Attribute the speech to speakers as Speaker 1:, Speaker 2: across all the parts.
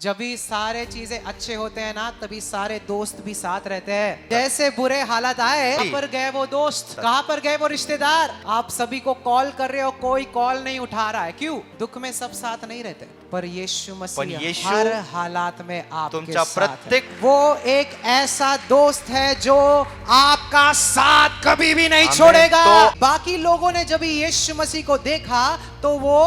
Speaker 1: जब भी सारे चीजें अच्छे होते हैं ना तभी सारे दोस्त भी साथ रहते हैं। जैसे बुरे हालात आए, कहाँ पर गए वो दोस्त, कहाँ पर गए वो रिश्तेदार। आप सभी को कॉल कर रहे हो, कोई कॉल नहीं उठा रहा है, क्यों? दुख में सब साथ नहीं रहते, पर यीशु मसीह हर हालात में आपके साथ है। वो एक ऐसा दोस्त है जो आपका साथ कभी भी नहीं छोड़ेगा। बाकी लोगों ने जब यीशु मसीह को देखा तो वो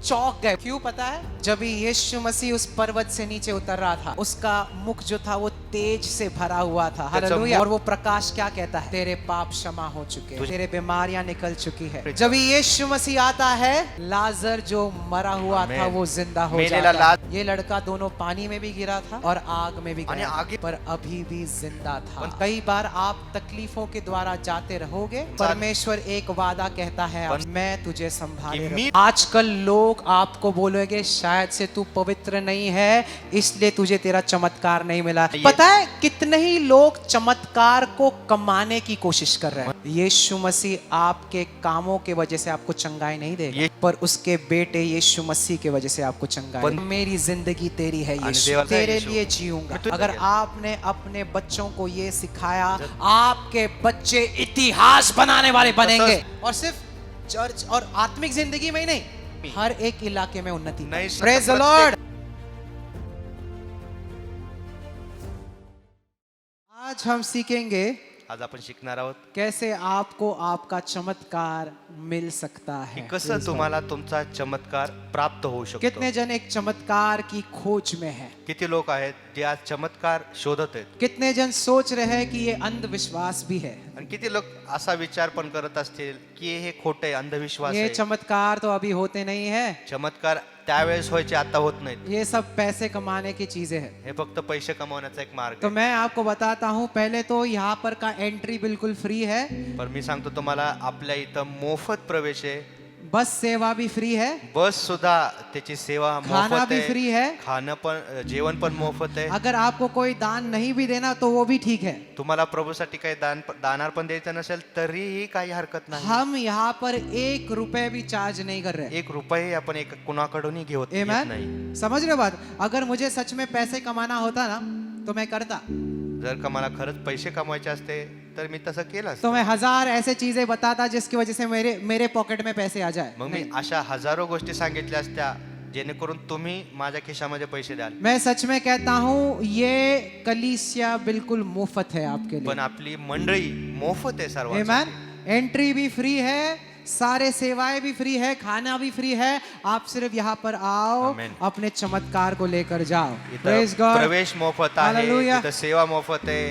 Speaker 1: चौंक गए। क्यों पता है? जब यीशु मसीह उस पर्वत से नीचे उतर रहा था, उसका मुख जो था वो तेज से भरा हुआ था। हालेलुया। और वो प्रकाश क्या कहता है? तेरे पाप क्षमा हो चुके हैं, तेरे बीमारियां निकल चुकी है। जब यीशु मसीह आता है, लाजर जो मरा हुआ था वो जिंदा हो जाता है। ये लड़का दोनों पानी में भी गिरा था और आग में भी गिरा था, पर अभी भी जिंदा था। कई बार आप तकलीफों के द्वारा जाते रहोगे, परमेश्वर एक वादा कहता है, मैं तुझे संभाले। आजकल लोग आपको बोलेंगे शायद से तू पवित्र नहीं है, इसलिए तुझे तेरा चमत्कार नहीं मिला। पता है कितने ही लोग चमत्कार को कमाने की कोशिश कर रहे हैं। यीशु मसीह आपके कामों के वजह से आपको चंगाई नहीं देगा, पर उसके बेटे यीशु मसीह के वजह से आपको चंगाई। मेरी जिंदगी तेरी है यीशु, तेरे लिए जीऊंगा। अगर आपने अपने बच्चों को ये सिखाया, आपके बच्चे इतिहास बनाने वाले बनेंगे। और सिर्फ चर्च और आत्मिक जिंदगी में ही नहीं, हर एक इलाके में उन्नति। Praise the Lord. आज हम सीखेंगे,
Speaker 2: आज आपण शिकणार आहोत
Speaker 1: कैसे आपको आपका चमत्कार मिल सकता है।
Speaker 2: कसं तुम्हाला तुमचा चमत्कार प्राप्त होऊ शकतो।
Speaker 1: कितने जन एक चमत्कार की खोज में है?
Speaker 2: किती लोक आहेत जे आज चमत्कार शोधत आहेत?
Speaker 1: कितने जन सोच रहे हैं कि ये अंधविश्वास भी है?
Speaker 2: आणि किती लोक असा विचार पण करत असतील की हे खोटे आहे, अंधविश्वास
Speaker 1: ये
Speaker 2: आहे।
Speaker 1: चमत्कार तो अभी होते नहीं है,
Speaker 2: चमत्कार त्यावेळेस व्हायचे, आता होत नाहीत।
Speaker 1: ये सब पैसे कमाने की चीजें हैं।
Speaker 2: हे फक्त पैसे कमवण्याचा एक मार्ग
Speaker 1: तो
Speaker 2: आहे।
Speaker 1: मैं आपको बताता हूँ, पहले तो यहाँ पर का एंट्री बिल्कुल फ्री है,
Speaker 2: पण मी सांगतो तुम्हाला, आपल्या इथं मोफत प्रवेश आहे।
Speaker 1: बस सेवा भी फ्री है,
Speaker 2: बस सुद्धा त्याची सेवा
Speaker 1: खाना
Speaker 2: मोफत
Speaker 1: भी
Speaker 2: आहे,
Speaker 1: फ्री है।
Speaker 2: खाणं पण, जेवण पण मोफत आहे।
Speaker 1: अगर आपको कोई दान नहीं भी देना तो वो भी ठीक है।
Speaker 2: तुम्हाला प्रभूसाठी काही दानार पण द्यायचं नसेल तरीही काही हरकत नाही।
Speaker 1: हम यहाँ पर 1 रुपए भी चार्ज नहीं कर रहे।
Speaker 2: 1 रुपये आपण एक कुणाकडूनही घेत
Speaker 1: Amen?
Speaker 2: नाही।
Speaker 1: समझ रहे हो बात? अगर मुझे सच में पैसे कमाना होता ना तो मैं करता।
Speaker 2: जर का मला खरंच पैसे कमवायचे असते तर मी तसं केलं असतं।
Speaker 1: तो मैं 1000 ऐसे चीजें बताता जिसकी वजह से मेरे पॉकेट में पैसे आ जाए।
Speaker 2: मग मी अशा हजारो गोष्टी सांगितल्या असत्या जेणेकरून तुम्ही माझ्या खिशामध्ये पैसे द्याल।
Speaker 1: मैं सच में कहता हूँ, ये कलीसिया बिल्कुल मुफ्त है आपके लिए।
Speaker 2: पण आपली मंडळी मोफत आहे सर्वांसाठी।
Speaker 1: आमेन। एंट्री भी फ्री है, सारे सेवाएं भी फ्री है, खाना भी फ्री है। आप सिर्फ यहाँ पर आओ,
Speaker 2: Amen.
Speaker 1: अपने चमत्कार को लेकर जाओ।
Speaker 2: इथं
Speaker 1: Praise God.
Speaker 2: प्रवेश मोफत आहे,
Speaker 1: Hallelujah.
Speaker 2: इथं सेवा मोफत आहे,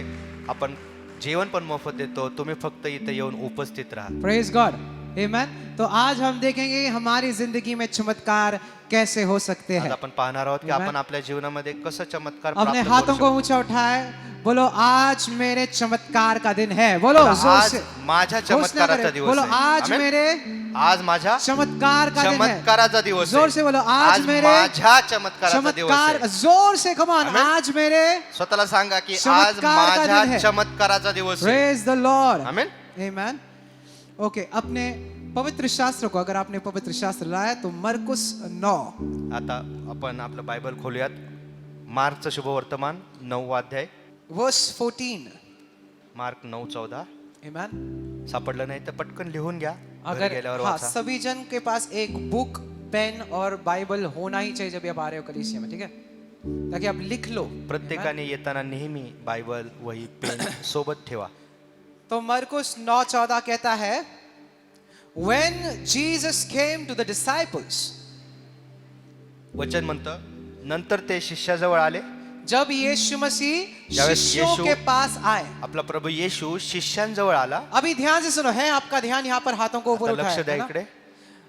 Speaker 2: आपण जेवण पण मोफत देतो। तुम्ही फक्त इथं येऊन उपस्थित राहा।
Speaker 1: Praise God. Amen. तो आज हम देखेंगे हमारी जिंदगी में चमत्कार कैसे हो सकते
Speaker 2: आज
Speaker 1: हैं।
Speaker 2: आपण पाहणार आहोत की
Speaker 1: Amen.
Speaker 2: आपण आपल्या जीवनामध्ये कसं चमत्कार
Speaker 1: अपने
Speaker 2: प्राप्त
Speaker 1: हाथों
Speaker 2: करू
Speaker 1: को
Speaker 2: शकतो।
Speaker 1: ऊंचा उठाए, बोलो आज मेरे चमत्कार का दिन है। बोलो जोर
Speaker 2: आज
Speaker 1: से,
Speaker 2: माझ्या
Speaker 1: घोषणा
Speaker 2: चमत्काराचा
Speaker 1: करें।
Speaker 2: दिवस
Speaker 1: बोलो
Speaker 2: आहे।
Speaker 1: आज
Speaker 2: Amen.
Speaker 1: मेरे
Speaker 2: आज माझ्या
Speaker 1: चमत्कार का दिन है।
Speaker 2: चमत्काराचा दिवस आहे।
Speaker 1: जोर से बोलो आज मेरे
Speaker 2: माझ्या चमत्काराचा दिवस
Speaker 1: चमत्कार।
Speaker 2: आहे।
Speaker 1: जोर से कम ऑन,
Speaker 2: Amen.
Speaker 1: आज मेरे
Speaker 2: स्वतःला सांगा की आज
Speaker 1: चमत्कार का दिन
Speaker 2: माझ्या
Speaker 1: है।
Speaker 2: चमत्काराचा दिवस आहे।
Speaker 1: Praise the Lord.
Speaker 2: Amen.
Speaker 1: Amen. Okay, अपने पवित्र शास्त्र को, अगर आपने पवित्र शास्त्र लाया तो मरकुस 9।
Speaker 2: आता आपण आपलं बायबल खोलूयात। मार्कचं शुभ वर्तमान 9वा अध्याय,
Speaker 1: वर्स 14।
Speaker 2: मार्क 9:14।
Speaker 1: आमेन।
Speaker 2: सापडलं नाही तर पटकन लिहून घ्या, घरी
Speaker 1: अगर
Speaker 2: गेल्यावर
Speaker 1: हाँ,
Speaker 2: वाचा।
Speaker 1: सभी जन के पास एक बुक, पेन और बाइबल होना ही चाहिए जब आप आ रहे हो कलीसिया में, ठीक है? ताकि आप लिख लो।
Speaker 2: प्रत्येकाने येताना नेहमी बायबल, वही, पेन सोबत ठेवा।
Speaker 1: तो मरकुस 9:14 कहता है, when Jesus came to the disciples,
Speaker 2: वचन म्हणतं, नंतर ते शिष्याजवळ आले।
Speaker 1: जब यीशु मसीह
Speaker 2: जब
Speaker 1: शिष्यों
Speaker 2: यीशु-
Speaker 1: के पास आए।
Speaker 2: आपला प्रभु येशू शिष्यांजवळ आला।
Speaker 1: अभी ध्यान से सुनो, है आपका ध्यान यहाँ पर, हाथों को ऊपर
Speaker 2: आता
Speaker 1: उठाया
Speaker 2: लक्ष द्या
Speaker 1: है ना?
Speaker 2: इकडे।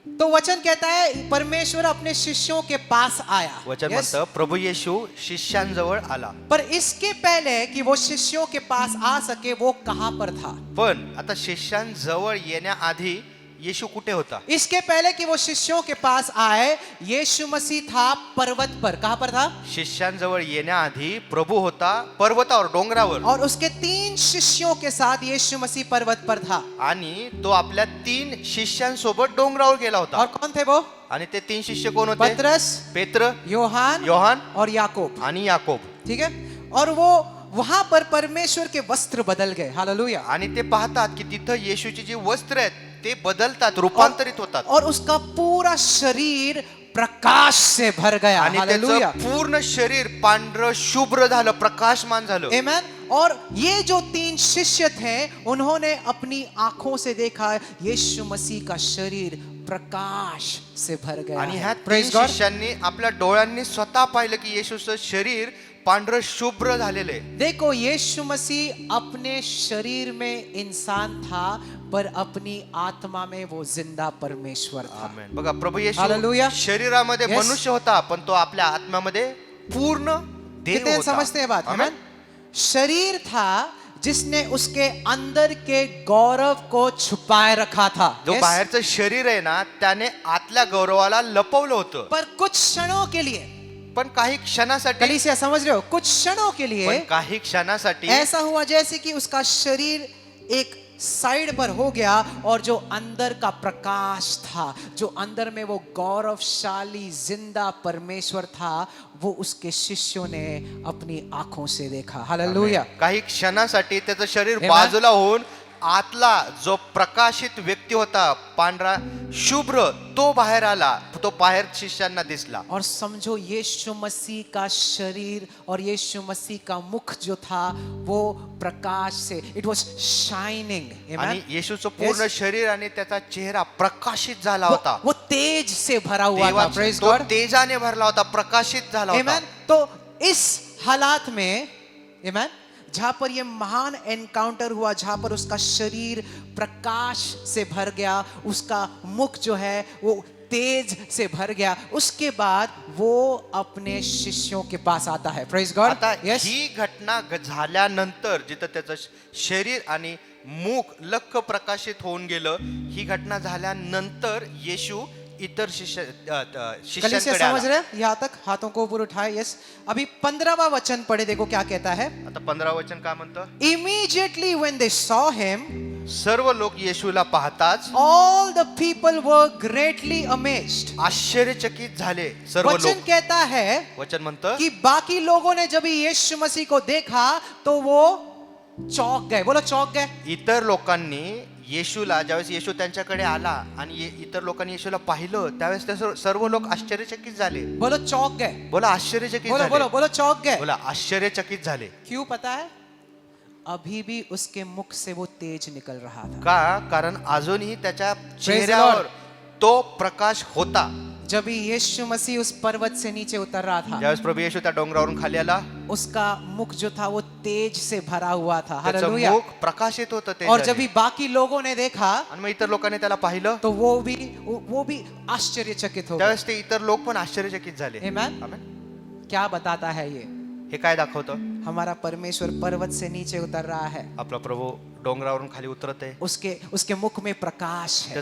Speaker 1: तो वचन कहता है परमेश्वर अपने शिष्यों के पास आया।
Speaker 2: वचन
Speaker 1: Yes?
Speaker 2: म्हणतं, प्रभु येशू शिष्यांजवळ आला।
Speaker 1: पर इसके पहले कि वो शिष्यों के पास आ सके, वो कहां पर था?
Speaker 2: पण आता शिष्यांजवळ येण्याआधी येशू कुठे होता?
Speaker 1: इसके पहले कि वो शिष्यों के पास आए, यीशु मसीह था पर्वत पर। कहां पर था?
Speaker 2: शिष्यांजवळ येण्याआधी प्रभू होता पर्वतावर, डोंगरावर,
Speaker 1: और उसके 3 शिष्यों के साथ यीशु मसीह पर्वत पर था।
Speaker 2: आणि तो आपल्या 3 शिष्यांसोबत डोंगरावर गेला
Speaker 1: और
Speaker 2: होता.
Speaker 1: कौन थे वो?
Speaker 2: आणि ते 3 शिष्य कोण होते?
Speaker 1: पतरस,
Speaker 2: पेत्र,
Speaker 1: योहान
Speaker 2: योहान
Speaker 1: और याकूब।
Speaker 2: आणि याकोब.
Speaker 1: ठीक है। और वो वहां पर परमेश्वर के वस्त्र बदल गए। हालेलुया।
Speaker 2: आणि ते पाहतात की तिथं येशूची जी वस्त्र आहेत ते बदलतात, रूपांतरित होतात,
Speaker 1: और उसका पूरा शरीर प्रकाश से भर गया।
Speaker 2: आणि
Speaker 1: हालेलुया।
Speaker 2: त्याचं पूर्ण शरीर पांढरं शुभ्र झालं, प्रकाशमान झालं.
Speaker 1: आमेन। और ये जो 3 शिष्य थे, उन्होंने अपनी आंखों से देखा यीशु मसीह का शरीर प्रकाश से भर गया
Speaker 2: आणि
Speaker 1: है।
Speaker 2: ह्या 3
Speaker 1: Praise God।
Speaker 2: शिष्यांनी आपल्या डोळ्यांनी स्वतः पाहिलं की येशूचं शरीर पांढरं शुभ्र झालेलं आहे.
Speaker 1: देखो, यीशु मसीह अपने शरीर में इंसान था, पर अपनी आत्मा में वो जिंदा परमेश्वर था।
Speaker 2: आमेन. बघा, प्रभू येशू
Speaker 1: हालेलुया.
Speaker 2: शरीरामध्ये
Speaker 1: Yes.
Speaker 2: मनुष्य होता, पण तो आपल्या आत्म्यामध्ये पूर्ण देव
Speaker 1: कितने
Speaker 2: होता.
Speaker 1: समझते हैं बात?
Speaker 2: आमेन.
Speaker 1: आमेन। शरीर था जिसने उसके अंदर के गौरव को छुपाए रखा था।
Speaker 2: जो
Speaker 1: Yes?
Speaker 2: बाहेरचं शरीर आहे ना, त्याने आतल्या गौरवाला लपवलं होतं.
Speaker 1: पर कुछ क्षणों के लिए,
Speaker 2: पण काही क्षणासाठी,
Speaker 1: कलीसिया समझ रहे हो, कुछ क्षणों के लिए
Speaker 2: पण काही क्षणासाठी
Speaker 1: ऐसा हुआ जैसे कि उसका शरीर एक साइड पर हो गया, और जो अंदर का प्रकाश था, जो अंदर में वो गौरवशाली जिंदा परमेश्वर था, वो उसके शिष्यों ने अपनी आंखों से देखा। हालेलुया।
Speaker 2: काही क्षणासाठी त्याचं शरीर
Speaker 1: Amen.
Speaker 2: बाजूला होऊन आतला जो प्रकाशित व्यक्ती होता, पांढरा शुभ्र, तो बाहेर आला, तो बाहेर शिष्यांना दिसला.
Speaker 1: और समझो, यीशु मसीह का शरीर और यीशु मसीह का मुख जो था, वो प्रकाश से, इट वॉज शाइनिंग।
Speaker 2: आणि येशूचं पूर्ण शरीर आणि त्याचा चेहरा प्रकाशित झाला होता.
Speaker 1: वो तेज से भरा हुआ था।
Speaker 2: देवाच्या-
Speaker 1: प्रेज
Speaker 2: तो
Speaker 1: गॉड।
Speaker 2: तेजाने भरला होता, प्रकाशित झाला होता.
Speaker 1: आमेन। तो इस हालात में, आमेन, जहां पर ये महान एनकाउंटर हुआ, जहां पर उसका शरीर प्रकाश से भर गया, उसका मुख जो है वो तेज से भर गया, उसके बाद वो अपने शिष्यों के पास आता है। Praise God.
Speaker 2: आता
Speaker 1: यस।
Speaker 2: ही घटना झाल्यानंतर, जिथं त्याचं शरीर आणि मुख लख प्रकाशित होऊन गेलं, ही घटना झाल्यानंतर येशू इतर
Speaker 1: कलीसिया
Speaker 2: शिष्यांकडे
Speaker 1: समझ
Speaker 2: आला.
Speaker 1: रहे? यहाँ तक हाथों को ऊपर उठाए। यस। अभी 15वां वचन पढ़े, देखो क्या कहता है।
Speaker 2: आता 15 वचन काय म्हणतं?
Speaker 1: Immediately when they saw him,
Speaker 2: सर्व लोक येशूला पाहताच
Speaker 1: all the people were greatly amazed।
Speaker 2: आश्चर्यचकित झाले. सर्व
Speaker 1: वचन
Speaker 2: लोक.
Speaker 1: कहता है
Speaker 2: वचन म्हणतं
Speaker 1: कि बाकी लोगों ने जब यीशु मसीह को देखा तो वो चौंक गए। बोलो चौंक गए।
Speaker 2: इतर लोकांनी येशूला, ज्यावेळेस येशू त्यांच्याकडे आला आणि इतर लोकांनी येशूला पाहिलं, त्यावेळेस ते सर्व लोक आश्चर्यचकित झाले.
Speaker 1: बोलो चौंक गए।
Speaker 2: बोला आश्चर्यचकित
Speaker 1: बोलो बोलो
Speaker 2: झाले.
Speaker 1: बोलो चौंक गए।
Speaker 2: बोला आश्चर्यचकित झाले.
Speaker 1: क्यों पता है? अभी भी उसके मुख से वो तेज निकल रहा था।
Speaker 2: का? कारण अजूनही त्याच्या
Speaker 1: the
Speaker 2: चेहऱ्यावर तो प्रकाश होता.
Speaker 1: जब यीशु मसीह उस पर्वत से नीचे उतर रहा था,
Speaker 2: ज्यावेळेस प्रभू येशू त्या डोंगरावरून खाली आला,
Speaker 1: उसका मुख जो था वो तेज से भरा हुआ था।
Speaker 2: त्याचं
Speaker 1: हालेलुया।
Speaker 2: मुख प्रकाशित होतं ते.
Speaker 1: और जब भी बाकी लोगों ने देखा,
Speaker 2: आणि मग इतर लोकांनी त्याला पाहिलं,
Speaker 1: तो वो भी आश्चर्यचकित हो गए।
Speaker 2: त्यावेळेस ते इतर लोक पण आश्चर्यचकित झाले.
Speaker 1: Amen?
Speaker 2: आमेन.
Speaker 1: क्या बताता है ये?
Speaker 2: हे काय दाखवतं?
Speaker 1: हमारा परमेश्वर पर्वत से नीचे उतर रहा है,
Speaker 2: आपला प्रभू डोंगरावरून खाली उतरत आहे.
Speaker 1: उसके मुख में प्रकाश है।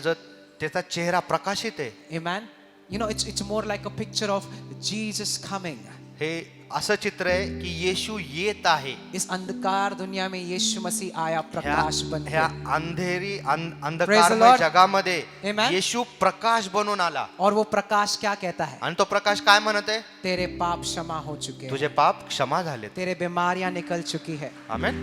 Speaker 2: त्याचा चेहरा प्रकाशित आहे.
Speaker 1: Amen? You know, it's more like a picture of Jesus coming।
Speaker 2: हे असं चित्र आहे की येशू येत आहे.
Speaker 1: इस अंधकार दुनिया में यीशु मसीह आया प्रकाश बन
Speaker 2: ह्या
Speaker 1: के।
Speaker 2: अंधेरी
Speaker 1: Praise the
Speaker 2: अंधकारमय
Speaker 1: Lord.
Speaker 2: जगामध्ये
Speaker 1: Amen.
Speaker 2: येशू प्रकाश बनून आला.
Speaker 1: और वो प्रकाश क्या कहता है?
Speaker 2: आणि तो प्रकाश काय म्हणत आहे?
Speaker 1: तेरे पाप क्षमा हो चुके हैं,
Speaker 2: तुझे पाप क्षमा झालेत.
Speaker 1: तेरे बीमारियां निकल चुकी है,
Speaker 2: आमेन.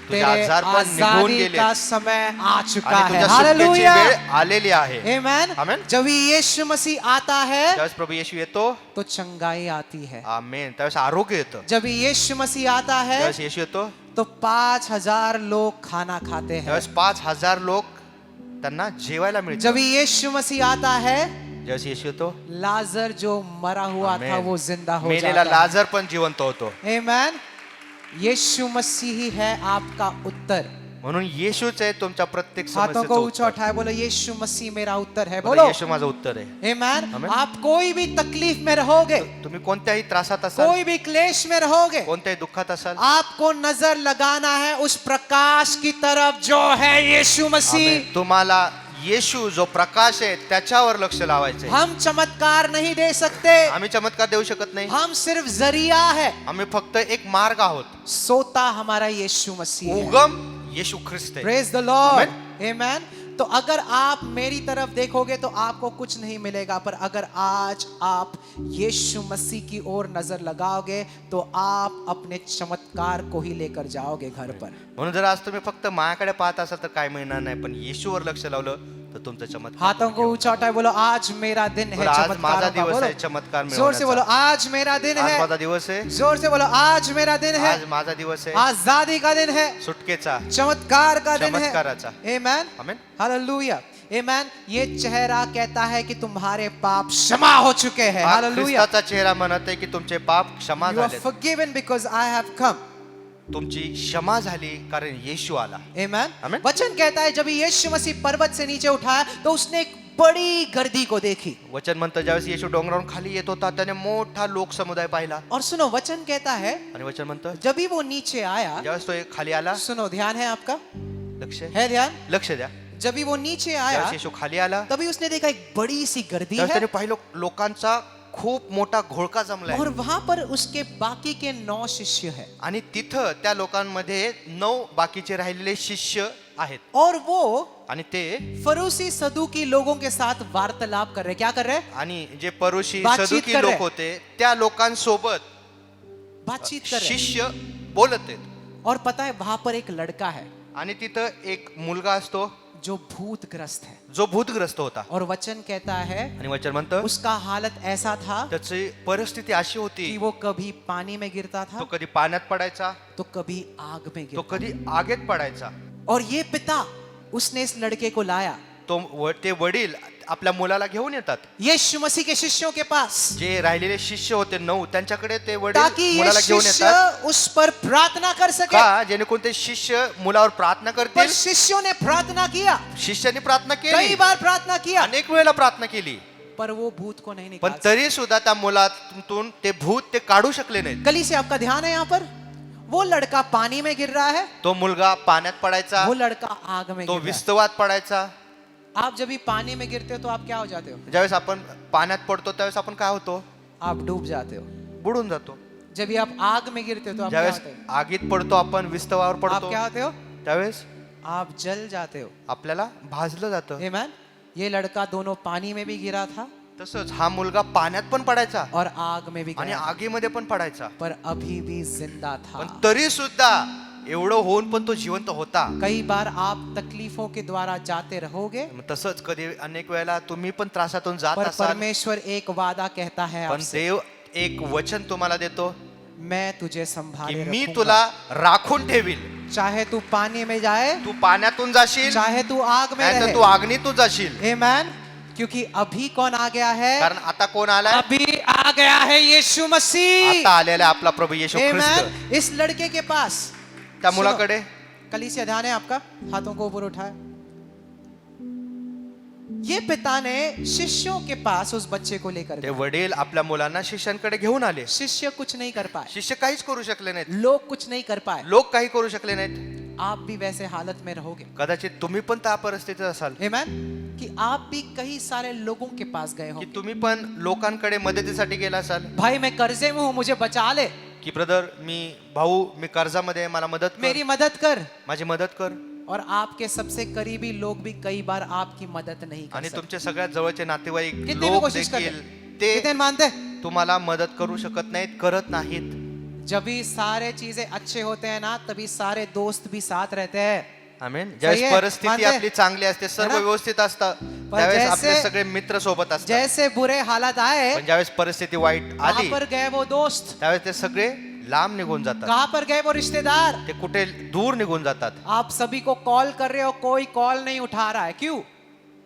Speaker 2: तुझे
Speaker 1: तेरे
Speaker 2: आजारपण निघून
Speaker 1: आजादी
Speaker 2: गेले
Speaker 1: का समय आ चुका
Speaker 2: आणि
Speaker 1: है।
Speaker 2: तुझ्या सुटकेची
Speaker 1: हालेलुया।
Speaker 2: वेळ आलेली आहे.
Speaker 1: Amen?
Speaker 2: Amen.
Speaker 1: जब यीशु मसीह आता है
Speaker 2: ज्यावेळेस प्रभू येशू येतो,
Speaker 1: तो चंगाई आती है।
Speaker 2: आमेन, त्यावेळेस आरोग्य येतं.
Speaker 1: जब यीशु मसीह आता है
Speaker 2: ज्यावेळेस येशू येतो,
Speaker 1: तो 5000 लोग खाना खाते हैं।
Speaker 2: त्यावेळेस 5000 लोक त्यांना जेवायला मिळतात.
Speaker 1: जब यीशु मसीह आता है,
Speaker 2: ज्यावेळेस येशू येतो,
Speaker 1: लाजर जो मरा हुआ था
Speaker 2: आमेन.
Speaker 1: वो जिंदा हो
Speaker 2: मेलेला
Speaker 1: जाता है।
Speaker 2: लाजर पण जिवंत होतो.
Speaker 1: आमेन। यीशु मसीह ही है आपका उत्तर।
Speaker 2: म्हणून येशूच आहे तुमच्या प्रत्येक
Speaker 1: हाथों को
Speaker 2: समस्येचं
Speaker 1: ऊंचा
Speaker 2: उत्तर.
Speaker 1: उठाए, बोलो यीशु मसीह मेरा उत्तर है।
Speaker 2: बोला,
Speaker 1: बोलो
Speaker 2: येशू माझं उत्तर आहे.
Speaker 1: आमेन।
Speaker 2: आमेन.
Speaker 1: आप कोई भी तकलीफ में रहोगे,
Speaker 2: तुम्ही कोणत्याही त्रासात असाल,
Speaker 1: कोई भी क्लेश में रहोगे,
Speaker 2: कोणत्याही दुःखात असाल,
Speaker 1: आपको नजर लगाना है उस प्रकाश की तरफ जो है यीशु मसीह।
Speaker 2: आमेन. तुम्हाला येशू जो प्रकाश आहे त्याच्यावर लक्ष लावायचंय.
Speaker 1: हम चमत्कार नहीं दे सकते,
Speaker 2: आम्ही चमत्कार देऊ शकत नाही.
Speaker 1: हम सिर्फ जरिया है.
Speaker 2: आम्ही फक्त एक मार्ग आहोत.
Speaker 1: सोता हमारा यीशु मसीह है.
Speaker 2: उगम येशू ख्रिस्त आहे.
Speaker 1: Praise the Lord. आमेन. तो अगर आप मेरी तरफ देखोगे तो आपको कुछ नहीं मिलेगा, पर अगर आज आप यीशु मसीह की ओर नजर लगाओगे तो आप अपने चमत्कार को ही लेकर जाओगे घर पर.
Speaker 2: म्हणून जर आज तुम्ही फक्त माझ्याकडे पाहत असाल तर काय मिळणार नाही, पण येशूवर लक्ष लावलं तर तुमचं चमत्कार.
Speaker 1: हाथों को ऊंचा उठाए, बोलो आज मेरा दिन है
Speaker 2: आज
Speaker 1: चमत्कार
Speaker 2: माझा
Speaker 1: का.
Speaker 2: दिवस आहे
Speaker 1: बोलो
Speaker 2: चमत्कार
Speaker 1: जोर से, बोलो
Speaker 2: मिळवण्याचा.
Speaker 1: आज मेरा दिन
Speaker 2: आज
Speaker 1: है.
Speaker 2: माझा दिवस आहे.
Speaker 1: जोर से बोलो आज मेरा दिन है.
Speaker 2: आज माझा दिवस आहे
Speaker 1: आजादी का दिन है,
Speaker 2: सुटकेचा,
Speaker 1: चमत्कार का दिन है.
Speaker 2: चमत्काराचा.
Speaker 1: आमेन.
Speaker 2: आमेन.
Speaker 1: हालेलुया. आमेन. ये चेहरा कहता है कि तुम्हारे पाप क्षमा हो चुके हैं.
Speaker 2: हा
Speaker 1: हालेलुया.
Speaker 2: ख्रिस्ताचा चेहरा म्हणत आहे की तुमचे पाप क्षमा
Speaker 1: You are
Speaker 2: झाले.
Speaker 1: forgiven because I have come.
Speaker 2: तुमची क्षमा झाली कारण येशू आला.
Speaker 1: Amen.
Speaker 2: Amen.
Speaker 1: वचन कहता है जब यीशु मसीह पर्वत से नीचे उठाया तो उसने एक बड़ी गर्दी को देखी.
Speaker 2: वचन म्हणतं ज्यावेळेस येशू डोंगरावरून खाली येत होता त्याने मोठा लोक समुदाय पाहिला.
Speaker 1: और सुनो, वचन कहता है
Speaker 2: आणि वचन म्हणतं
Speaker 1: जब भी वो नीचे आया,
Speaker 2: ज्यावेळेस तो खाली आला,
Speaker 1: सुनो ध्यान है आपका,
Speaker 2: लक्ष
Speaker 1: है ध्यान.
Speaker 2: लक्ष द्या.
Speaker 1: जब भी वो नीचे आया
Speaker 2: ज्यावेळेस येशू खाली आला
Speaker 1: तभी उसने देखा एक बड़ी सी गर्दी
Speaker 2: त्यावेळेस
Speaker 1: है
Speaker 2: त्याने पाहिलं लोकांचा खूप मोठा घोळका जमलाय.
Speaker 1: और वहां पर उसके बाकी के 9 शिष्य है.
Speaker 2: आणि तिथं त्या लोकांमध्ये 9 बाकीचे राहिलेले शिष्य आहेत.
Speaker 1: और वो
Speaker 2: आणि ते
Speaker 1: फरूसी सदूकी लोगों के साथ वार्तालाप कर रहे. क्या कर रहे?
Speaker 2: आणि जे परुषी
Speaker 1: बातचीत
Speaker 2: सदुकी
Speaker 1: कर
Speaker 2: लोक
Speaker 1: रहे.
Speaker 2: होते त्या लोकांसोबत
Speaker 1: बातचीत कर रहे.
Speaker 2: शिष्य बोलत आहेत.
Speaker 1: और पता है वहां पर एक लड़का है
Speaker 2: आणि तिथं एक मुलगा असतो
Speaker 1: जो भूतग्रस्त है.
Speaker 2: जो भूतग्रस्त होता.
Speaker 1: और वचन कहता है
Speaker 2: आणि वचन म्हणतं
Speaker 1: उसका हालत ऐसा था
Speaker 2: त्याची परिस्थिती अशी होती
Speaker 1: कि वो कभी पानी में गिरता
Speaker 2: तो
Speaker 1: था
Speaker 2: कधी पाण्यात पडायचा,
Speaker 1: तो कभी आग में
Speaker 2: तो
Speaker 1: गिरता.
Speaker 2: कधी आगीत पडायचा.
Speaker 1: और ये पिता उसने इस लड़के को लाया
Speaker 2: ते वडील आपल्या मुलाला घेऊन येतात.
Speaker 1: यीशु मसीह के शिष्यों के पास,
Speaker 2: जे राहिलेले शिष्य होते 9 त्यांच्याकडे ते
Speaker 1: ताकि
Speaker 2: वडील
Speaker 1: ये
Speaker 2: मुलाला घेऊन
Speaker 1: शिष्य
Speaker 2: येतात.
Speaker 1: उस पर प्रार्थना कर सके.
Speaker 2: का जेणेकरून ते शिष्य मुलावर प्रार्थना
Speaker 1: पर
Speaker 2: करतील.
Speaker 1: शिष्यों ने प्रार्थना किया,
Speaker 2: शिष्याने प्रार्थना
Speaker 1: कई
Speaker 2: केली,
Speaker 1: बार प्रार्थना किया,
Speaker 2: अनेक वेळेला प्रार्थना केली,
Speaker 1: पर वो भूत को नहीं
Speaker 2: पण
Speaker 1: निकाल सके.
Speaker 2: तरी सुद्धा त्या मुलातून ते भूत ते काढू शकले नाहीत.
Speaker 1: कली से आपका ध्यान है यहाँ पर, वो लड़का पानी में गिर रहा है,
Speaker 2: तो मुलगा पाण्यात पडायचा,
Speaker 1: वो लड़का आग में
Speaker 2: तो
Speaker 1: गिर रहा है.
Speaker 2: विस्तवात पडायचा.
Speaker 1: आप जब भी पानी में गिरते हो तो आप क्या हो जाते हो?
Speaker 2: ज्यावेळेस आपण पाण्यात पडतो त्यावेळेस आपण काय होतो?
Speaker 1: आप डूब जाते हो.
Speaker 2: बुडून जातो.
Speaker 1: जब भी आप आग में गिरते हो तो आप क्या
Speaker 2: ज्यावेळेस
Speaker 1: होते हो?
Speaker 2: आगीत पडतो आपण, विस्तवावर
Speaker 1: आप
Speaker 2: पडतो,
Speaker 1: क्या होते हो?
Speaker 2: त्यावेळेस
Speaker 1: आप जल जाते हो.
Speaker 2: आपल्याला भाजलं जातं.
Speaker 1: आमेन. ये लड़का दोनों पानी में भी गिरा था
Speaker 2: तसंच हा मुलगा पाण्यात पण पडायचा
Speaker 1: और आग में भी
Speaker 2: आणि
Speaker 1: गिरा था,
Speaker 2: आगीमध्ये पण पडायचा,
Speaker 1: पर अभी भी जिंदा था.
Speaker 2: पण तरी सुद्धा एवढं होऊन पण तो जिवंत होता.
Speaker 1: कई बार आप तकलीफों के द्वारा जाते रहोगे,
Speaker 2: मग तसंच कधी अनेक वेळेला तुम्ही पण त्रासातून जात
Speaker 1: पर
Speaker 2: असाल,
Speaker 1: परमेश्वर एक वादा कहता है
Speaker 2: पण
Speaker 1: आपसे,
Speaker 2: देव एक वचन तुम्हाला देतो
Speaker 1: मैं तुझे
Speaker 2: की
Speaker 1: संभाले
Speaker 2: मी
Speaker 1: रखूंगा.
Speaker 2: तुला राखून ठेवील.
Speaker 1: चाहे तू पानी में जाए,
Speaker 2: तू पाण्यातून जाशील
Speaker 1: चाहे तू आग में
Speaker 2: नाहीतर
Speaker 1: रहे.
Speaker 2: तू अग्नीतून जाशील.
Speaker 1: आमेन. क्योंकि अभी कौन आ गया है?
Speaker 2: कारण आता कोण आलाय?
Speaker 1: अभी आ गया है यीशु मसीह.
Speaker 2: आता आलेला आहे आपला प्रभू येशू ख्रिस्त.
Speaker 1: आमेन. इस लड़के के पास,
Speaker 2: त्या मुलाकडे
Speaker 1: कलीसिया ध्यान है आपका, हाथों को ऊपर उठाए. ये पिता ने शिष्यों के पास उस बच्चे को लेकर
Speaker 2: ते
Speaker 1: गए.
Speaker 2: वडील आपल्या मुलांना शिष्यांकडे घेऊन आले.
Speaker 1: शिष्य कुछ नहीं कर पाए,
Speaker 2: शिष्य काहीच करू शकले नाहीत,
Speaker 1: लोग कुछ नहीं कर पाए.
Speaker 2: लोक काही करू शकले नाहीत.
Speaker 1: आप भी वैसे हालत में रहोगे.
Speaker 2: कदाचित तुम्ही पण त्या परिस्थितीत असाल
Speaker 1: आमेन. कि आप भी कई सारे लोगों के पास गए हो.
Speaker 2: की तुम्ही पण लोकांकडे मदतीसाठी गेला असाल
Speaker 1: भाई मैं कर्जे में हूं, मुझे बचा ले,
Speaker 2: की ब्रदर मी कर्जामध्ये आहे, मला मदत कर,
Speaker 1: मेरी मदद कर.
Speaker 2: माझी मदत कर.
Speaker 1: और आपके सबसे करीबी लोग भी कई बार आपकी मदद नहीं कर
Speaker 2: आणि
Speaker 1: सकते.
Speaker 2: तुमचे सगळ्यात जवळचे नातेवाईक
Speaker 1: कितने भी
Speaker 2: लोक
Speaker 1: कोशिश कर
Speaker 2: देखील
Speaker 1: ले,
Speaker 2: ते
Speaker 1: कितने मानते?
Speaker 2: तुम्हाला मदत करू शकत नाहीत, करत नाहीत.
Speaker 1: जब भी सारे चीजें अच्छे होते हैं ना, तभी सारे दोस्त भी साथ रहते हैं.
Speaker 2: आमेन. ज्यावेळेस
Speaker 1: आहे,
Speaker 2: परिस्थिती
Speaker 1: मानते?
Speaker 2: आपली चांगली असते, सर्व
Speaker 1: है ना?
Speaker 2: व्यवस्थित असतं, त्यावेळेस आपले
Speaker 1: जैसे-
Speaker 2: सगळे मित्र सोबत असतात.
Speaker 1: जैसे बुरे हालात आए,
Speaker 2: पण ज्यावेळेस परिस्थिती वाईट
Speaker 1: कहां
Speaker 2: आली
Speaker 1: पर गए वो दोस्त?
Speaker 2: त्यावेळेस ते सगळे लांब निघून जातात.
Speaker 1: कहां पर गए वो रिश्तेदार?
Speaker 2: ते कुठे दूर निघून जातात.
Speaker 1: आप सभी को कॉल कर रहे हो, कोई कॉल नहीं उठा रहा है. क्यों?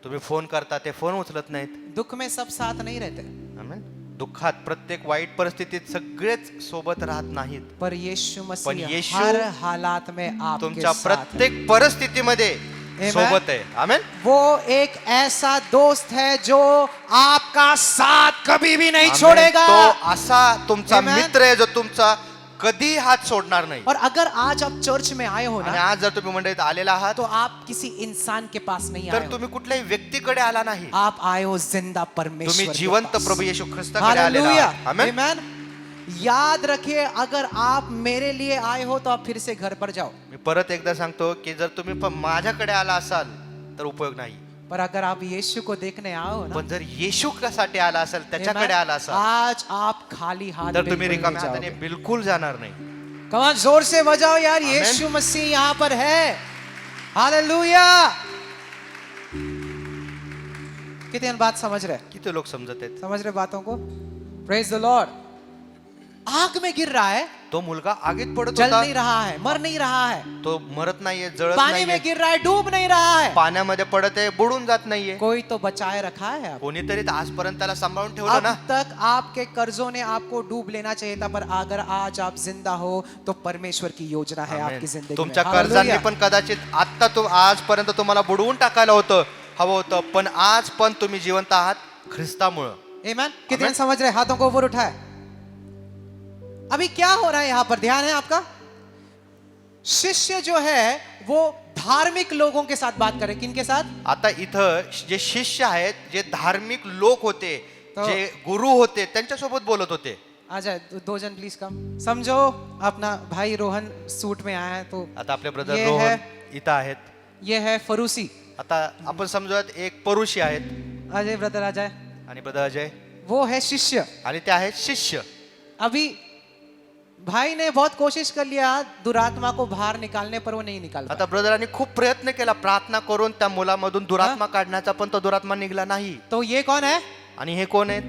Speaker 2: तुम्ही फोन करता, ते फोन उचलत नाहीत.
Speaker 1: दुख में सब साथ नहीं रहते,
Speaker 2: आमेन. दुःखात प्रत्येक वाईट परिस्थितीत सगळेच सोबत राहत नाहीत.
Speaker 1: पर यीशु
Speaker 2: पण
Speaker 1: मसीह
Speaker 2: येशू
Speaker 1: हर हालात में आपके
Speaker 2: तुमच्या
Speaker 1: साथ है.
Speaker 2: प्रत्येक परिस्थितीमध्ये
Speaker 1: Amen.
Speaker 2: सोबत आहे. आमेन.
Speaker 1: वो एक ऐसा दोस्त है जो आपका साथ कभी भी नहीं
Speaker 2: आमेन.
Speaker 1: छोड़ेगा.
Speaker 2: तो असा तुमचा
Speaker 1: Amen.
Speaker 2: मित्र आहे जो तुमचा कधी हात सोडणार नाही.
Speaker 1: और अगर आज आप चर्च में आए हो
Speaker 2: आणि
Speaker 1: ना,
Speaker 2: आज जर तुम्ही मंडळीत आलेला आहात
Speaker 1: तो आप किसी इंसान के पास नहीं आए
Speaker 2: तर
Speaker 1: हो,
Speaker 2: तुम्ही कुठल्याही व्यक्तीकडे आला नाही.
Speaker 1: आप आए हो जिंदा परमेश्वर
Speaker 2: तुम्ही
Speaker 1: के
Speaker 2: जिवंत
Speaker 1: पास.
Speaker 2: प्रभू येशू ख्रिस्ताकडे आलेला
Speaker 1: हालेलुया.
Speaker 2: आहात. आमेन.
Speaker 1: आमेन. याद रखिए, अगर आप मेरे लिए आए हो तो आप फिर से घर पर जाओ.
Speaker 2: मी परत एकदा सांगतो की जर तुम्ही पण माझ्याकडे आला असाल तर उपयोग नाही.
Speaker 1: पर अगर आप यीशु को देखने आओ ना,
Speaker 2: पण जर येशू साठी आला असेल, त्याच्याकडे आला असाल,
Speaker 1: आज आप खाली हाथ
Speaker 2: तर तुम्ही
Speaker 1: बिल्कुल
Speaker 2: रिकाम्या
Speaker 1: नहीं
Speaker 2: हाताने
Speaker 1: जाओगे.
Speaker 2: बिलकुल जाणार नाही.
Speaker 1: कमान जोर से बजाओ यार,
Speaker 2: आमेन.
Speaker 1: यीशु मसीह यहाँ पर है. हालेलुया. कितने बात समझ रहे,
Speaker 2: किती लोक समजत आहेत?
Speaker 1: समझ रहे बातों को? Praise the Lord. आग में गिर रहा है,
Speaker 2: तो मुलगा आगीत पडत
Speaker 1: जल
Speaker 2: होता,
Speaker 1: नहीं रहा है, मर नहीं रहा है.
Speaker 2: तो मरत नाहीये, जळत
Speaker 1: पानी में
Speaker 2: नाहीये,
Speaker 1: गिर रहा है, डूब नहीं रहा है.
Speaker 2: पाण्यामध्ये पडत आहे, बुडून जात नाहीये.
Speaker 1: कोई तो बचाए रखा है आपको.
Speaker 2: कोणीतरी तर आजपर्यंत त्याला सांभाळून ठेवलं
Speaker 1: अब
Speaker 2: ना.
Speaker 1: तक आपके कर्जों ने आपको डूब लेना चाहिए था, पर अगर आज आप जिंदा हो तो परमेश्वर की योजना है
Speaker 2: आमेन.
Speaker 1: आपकी जिंदगी
Speaker 2: तुमच्या
Speaker 1: में.
Speaker 2: कर्जांनी
Speaker 1: हालेलुया.
Speaker 2: पण कदाचित आता आजपर्यंत तुम्हाला बुडवून टाकायला होतं, हवं होतं, पण आज पण तुम्ही जिवंत आहात ख्रिस्तामुळं.
Speaker 1: Amen. कितने
Speaker 2: आमेन.
Speaker 1: समझ रहे? हाथों को ऊपर उठाए. अभी क्या हो रहा है यहाँ पर, ध्यान है आपका? शिष्य जो है वो धार्मिक लोगों के साथ बात करे. किन के साथ?
Speaker 2: आता इथं जे शिष्य आहेत, जे धार्मिक लोक होते,
Speaker 1: तो-
Speaker 2: जे गुरु होते, त्यांच्यासोबत बोलत होते.
Speaker 1: आ जाए दो जन प्लीज कम. समझो अपना भाई रोहन सूट में आया है तो
Speaker 2: आता आपले ब्रदर
Speaker 1: ये
Speaker 2: रोहन
Speaker 1: है-
Speaker 2: इथं आहेत.
Speaker 1: ये है फरूसी.
Speaker 2: आता आपण समजूयात एक परुषी आहेत
Speaker 1: अजय ब्रदर आ जाए.
Speaker 2: आणि ब्रदर अजय,
Speaker 1: वो है शिष्य.
Speaker 2: आणि ते आहेत शिष्य.
Speaker 1: अभी भाई ने बहुत कोशिश कर लिया दुरात्मा को बाहर निकालने, पर वो नहीं निकाल पाया.
Speaker 2: आता ब्रदरांनी खूप प्रयत्न केला प्रार्थना करून त्या मुलामधून दुरात्मा काढण्याचा, पण तो दुरात्मा निघाला नाही.
Speaker 1: तो ये कौन है?
Speaker 2: आणि हे कोण आहेत?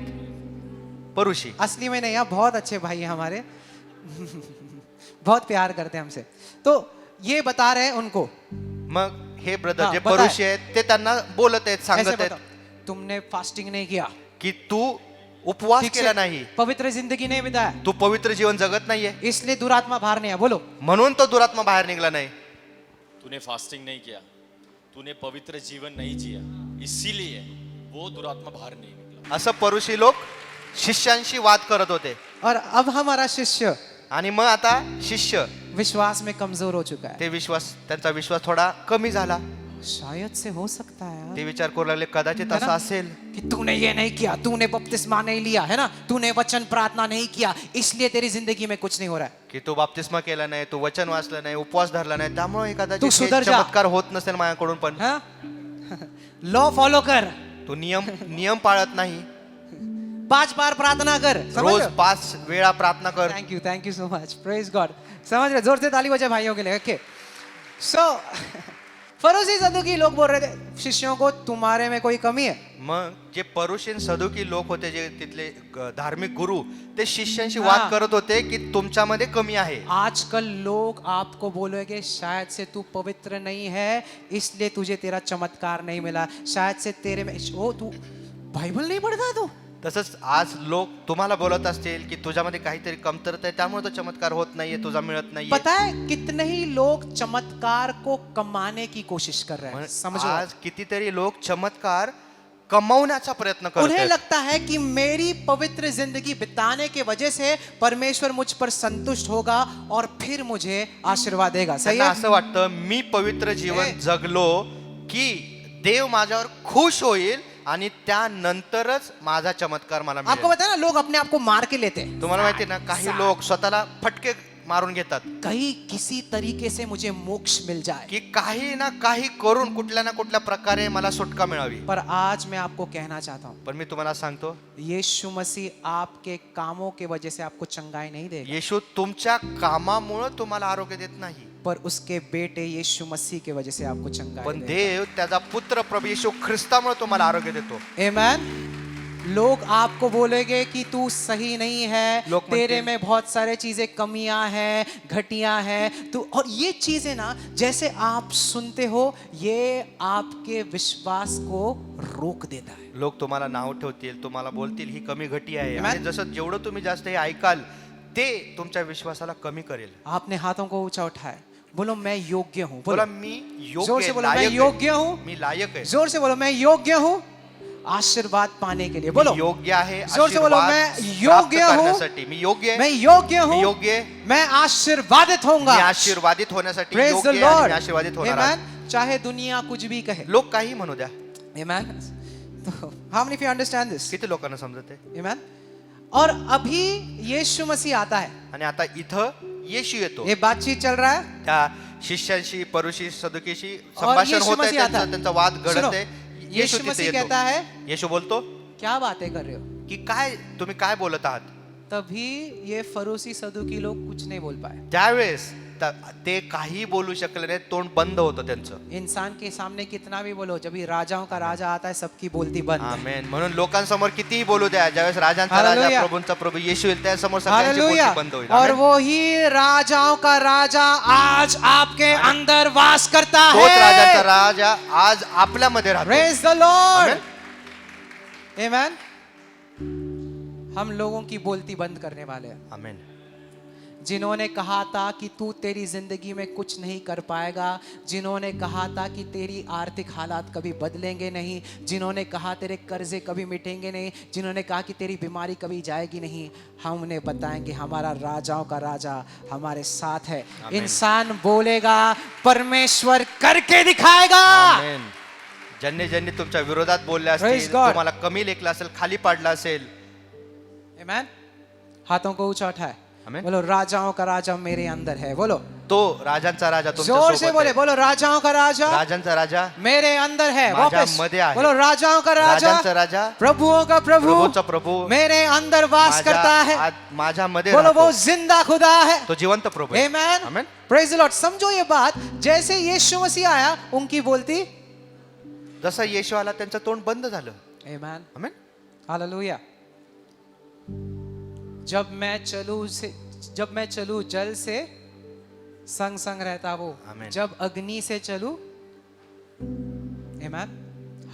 Speaker 2: परुषी.
Speaker 1: असली में नहीं, यहाँ बहुत अच्छे भाई हैं हमारे. बहुत प्यार करते हैं हमसे. तो ये बता रहे हैं उनको,
Speaker 2: मग हे ब्रदर
Speaker 1: हाँ,
Speaker 2: जे
Speaker 1: बताए.
Speaker 2: परुषी आहेत ते त्यांना बोलत आहेत,
Speaker 1: ऐसे
Speaker 2: सांगत
Speaker 1: बताओ,
Speaker 2: आहेत
Speaker 1: तुमने फास्टिंग नहीं किया,
Speaker 2: की तू उपवास
Speaker 1: ठीक
Speaker 2: केला
Speaker 1: से
Speaker 2: नाही,
Speaker 1: पवित्र जिंदगी नहीं बिताया,
Speaker 2: तू पवित्र जीवन जगत नाहीये,
Speaker 1: इसलिए दुरात्मा बाहर नहीं आया. बोलो.
Speaker 2: म्हणून तो दुरात्मा बाहेर निघाला नाही.
Speaker 3: तूने फास्टिंग नहीं किया, तूने पवित्र जीवन नहीं जिया, इसीलिए वो दुरात्मा बाहर नहीं निकला.
Speaker 2: असं परुषी लोक शिष्यांशी वाद करत होते.
Speaker 1: और अब हमारा शिष्य
Speaker 2: आणि मग आता शिष्य
Speaker 1: विश्वास में कमजोर हो चुका है.
Speaker 2: त्यांचा विश्वास थोडा कमी झाला.
Speaker 1: शायद से हो सकता है
Speaker 2: ते विचार करू लागले, कदाचित
Speaker 1: है
Speaker 2: असं
Speaker 1: ना?
Speaker 2: असेल
Speaker 1: कि तूने ये नहीं किया, तूने बपतिस्मा नहीं लिया, है ना, तूने वचन प्रार्थना नहीं किया, इसलिए तेरी जिंदगी में कुछ नहीं हो रहा है.
Speaker 2: की तू बाप्तिस्मा केला नाही, तू वचन वाचलं नाही, उपवास धरला नाही, त्यामुळे
Speaker 1: तू
Speaker 2: कदाचित हे
Speaker 1: सुधर जा.
Speaker 2: चमत्कार होत नसेल माझ्याकडून. पण
Speaker 1: लॉ फॉलो कर,
Speaker 2: तू नियम पाळत नाही.
Speaker 1: 5 बार प्रार्थना कर.
Speaker 2: रोज 5 वेळा प्रार्थना कर.
Speaker 1: Thank you so much. Praise God. समझ रहे? जोर से ताली बजाए भाइयों के लिए. ओके. सो फरीसी सदुकी लोग बोल रहे थे शिष्यों को, तुम्हारे में कोई कमी है.
Speaker 2: मग जे परुषीन सदुकी लोक होते, जे तिथले धार्मिक गुरु, ते शिष्यांशी
Speaker 1: हा.
Speaker 2: वाद करत होते की तुमच्यामध्ये कमी आहे.
Speaker 1: आजकल लोग आपको बोलेंगे शायद से तू पवित्र नहीं है, इसलिए तुझे तेरा चमत्कार नहीं मिला. शायद से तेरे में ओ तू बाइबल नहीं पढ़ता तू.
Speaker 2: तसंच आज लोक तुम्हाला बोलत असतील की तुझ्यामध्ये काहीतरी कमतरता आहे, त्यामुळे तो चमत्कार होत नाहीये, तुझा मिळत नाहीये.
Speaker 1: पता है कितने ही लोग चमत्कार को कमाने की कोशिश कर रहे हैं. समझो,
Speaker 2: आज कितीतरी लोक चमत्कार कमवण्याचा प्रयत्न करत
Speaker 1: उन्हें
Speaker 2: आहेत.
Speaker 1: लगता है कि मेरी पवित्र जिंदगी बिताने के वजह से परमेश्वर मुझ पर संतुष्ट होगा और फिर मुझे आशीर्वाद देगा. सही
Speaker 2: त्यांना
Speaker 1: है?
Speaker 2: असं वाटतं मी पवित्र जीवन जगलो की देव माझ्यावर खुश होईल आणि त्यानंतरच माझा चमत्कार मला
Speaker 1: आपको
Speaker 2: मिळेल.
Speaker 1: पता है ना, लोग अपने आप को मार के लेते हैं.
Speaker 2: तुम्हाला माहिती आहे ना, काही लोक स्वतःला फटके मारून घेतात
Speaker 1: कहीं किसी तरीके से मुझे मोक्ष मिल जाए.
Speaker 2: की काही ना काही करून कुठल्या ना कुठल्या प्रकारे मला सुटका मिळावी.
Speaker 1: पर आज मैं आपको कहना चाहता हूँ,
Speaker 2: पण मी तुम्हाला सांगतो,
Speaker 1: यीशु मसीह आपके कामों के वजह से आपको चंगाई नहीं देगा,
Speaker 2: येशू तुमच्या कामामुळे तुम्हाला आरोग्य देत नाही,
Speaker 1: पर उसके बेटे यीशु मसीह के वजह से आपको चंगाई
Speaker 2: पण
Speaker 1: देगा.
Speaker 2: देव त्याचा पुत्र प्रभू येशू ख्रिस्तामुळे तुम्हाला आरोग्य देतो.
Speaker 1: आमेन. लोग आपको बोलेंगे कि तू सही नहीं है,
Speaker 2: लोग
Speaker 1: तेरे
Speaker 2: म्हणतील-
Speaker 1: में बहुत सारे चीजें कमियां हैं, घटिया हैं तू. और ये चीजें ना जैसे आप सुनते हो, ये आपके विश्वास को रोक देता है.
Speaker 2: लोक तुम्हाला नाव ठेवतील, तुम्हाला बोलतील ही कमी घटी आहे,
Speaker 1: Amen.
Speaker 2: आणि जसं जेवढं तुम्ही जास्त हे ऐकाल ते तुमच्या विश्वासाला कमी करेल.
Speaker 1: आपने हाथों को ऊंचा उठाए, बोलो मैं योग्य हूं.
Speaker 2: बोला
Speaker 1: बोलो
Speaker 2: मी
Speaker 1: जोर
Speaker 2: योग्य
Speaker 1: से
Speaker 2: आहे,
Speaker 1: बोलो मैं
Speaker 2: लायक आहे.
Speaker 1: योग्य हूं.
Speaker 2: मी लायक आहे.
Speaker 1: जोर से बोलो मैं योग्य हूं. आशीर्वाद पाने के लिए। बोलो
Speaker 2: मी योग्य आहे
Speaker 1: जोर से बोलो,
Speaker 2: आशीर्वाद
Speaker 1: मैं
Speaker 2: प्राप्त
Speaker 1: योग्य हूँ,
Speaker 2: करण्यासाठी मी योग्य आहे
Speaker 1: मैं योग्य
Speaker 2: मी
Speaker 1: हूँ,
Speaker 2: योग्य आहे
Speaker 1: मैं आशीर्वादित
Speaker 2: मी
Speaker 1: होऊंगा।
Speaker 2: आशीर्वादित होण्यासाठी
Speaker 1: Praise the
Speaker 2: योग्य आहे आणि
Speaker 1: Lord.
Speaker 2: मी आशीर्वादित होणार आहे.
Speaker 1: Amen. चाहे दुनिया कुछ भी कहे।
Speaker 2: लोक काही म्हणू द्या.
Speaker 1: Amen. तो how many of you understand this?
Speaker 2: किती लोकांना समजते.
Speaker 1: Amen. और अभी यीशु मसीह आता है,
Speaker 2: आणि आता इथं येशू येतो.
Speaker 1: ये बातचीत चल रहा है,
Speaker 2: त्या शिष्यांशी परुशी सदुकीशी
Speaker 1: और
Speaker 2: संभाषण
Speaker 1: यीशु
Speaker 2: होत आहे,
Speaker 1: मसीह आता है।
Speaker 2: त्यांचा वाद घडत
Speaker 1: सुनो,
Speaker 2: आहे. येशू
Speaker 1: यीशु
Speaker 2: तिथे
Speaker 1: मसीह कहता
Speaker 2: येतो.
Speaker 1: है,
Speaker 2: येशू बोलतो
Speaker 1: क्या बातें कर रहे हो?
Speaker 2: की काय तुम्ही काय बोलत आहात.
Speaker 1: तभी ये फरूसी सदुकी लोग कुछ नहीं बोल पाए।
Speaker 2: त्यावेळेस ते काही बोलू शकले नाही. तोंड बंद होतं त्यांचं.
Speaker 1: इंसान के सामने कितना भी बोलो, जब भी राजाओं का राजा आता है सबकी बोलती बंद।
Speaker 2: आमेन. म्हणून लोकांसमोर कितीही बोलू द्या, ज्यावेळेस राजांचा राजा
Speaker 1: हालेलुया.
Speaker 2: प्रभूंचा प्रभू येशू येईल त्यासमोर सगळ्यांची
Speaker 1: हालेलुया।
Speaker 2: बोलती बंद होईल.
Speaker 1: और
Speaker 2: आमेन.
Speaker 1: वो ही राजाओं का राजा आज आपके अंदर वास करता
Speaker 2: तोच राजाचा
Speaker 1: है।
Speaker 2: राजा आज आपल्यामध्ये राहतो.
Speaker 1: Praise the Lord. Amen. हम लोगों की बोलती बंद करने वाले हैं।
Speaker 2: आमेन.
Speaker 1: जिन्होंने कहा था कि तू तेरी जिंदगी में कुछ नहीं कर पाएगा, जिन्होंने कहा था कि तेरी आर्थिक हालात कभी बदलेंगे नहीं, जिन्होंने कहा तेरे कर्जे कभी मिटेंगे नहीं, जिन्होंने कहा कि तेरी बीमारी कभी जाएगी नहीं, हम उन्हें बताएंगे हमारा राजाओं का राजा हमारे साथ है। इंसान बोलेगा, परमेश्वर करके दिखाएगा।
Speaker 2: आमेन. ज्यांनी ज्यांनी तुमच्या विरोधात बोलले
Speaker 1: Praise
Speaker 2: असतील,
Speaker 1: God.
Speaker 2: तुम्हाला कमी लेखलं असेल, खाली पाडलं असेल,
Speaker 1: Amen. हाथों को ऊंचा उठाए,
Speaker 2: Amen.
Speaker 1: बोलो राजाओं का राजा मेरे अंदर है। बोलो
Speaker 2: तो राजांचा राजा
Speaker 1: जोर
Speaker 2: तुमच्या
Speaker 1: से
Speaker 2: सोबत
Speaker 1: बोले,
Speaker 2: आहे.
Speaker 1: बोलो राजाओं का राजा
Speaker 2: राजांचा राजा
Speaker 1: मेरे अंदर है।
Speaker 2: माझ्या
Speaker 1: वापस
Speaker 2: मध्ये आहे.
Speaker 1: बोलो राजाओं का राजा
Speaker 2: राजांचा राजा
Speaker 1: प्रभुओं का प्रभु
Speaker 2: प्रभूचा प्रभू
Speaker 1: मेरे अंदर वास करता है।
Speaker 2: माझ्यामध्ये
Speaker 1: बोलो वो
Speaker 2: राहतो.
Speaker 1: जिंदा खुदा है।
Speaker 2: तो जिवंत प्रभू आहे.
Speaker 1: Amen.
Speaker 2: Amen.
Speaker 1: Praise the Lord. समझो ये बात, जैसे यीशु मसीह आया उनकी बोलती
Speaker 2: जसा येशू आला त्यांचं तोंड बंद झालं.
Speaker 1: Amen.
Speaker 2: आमेन.
Speaker 1: हालेलुया। जब मैं चलूं जल से संग संग रहता वो,
Speaker 2: Amen.
Speaker 1: जब अग्नि से चलूं, Amen.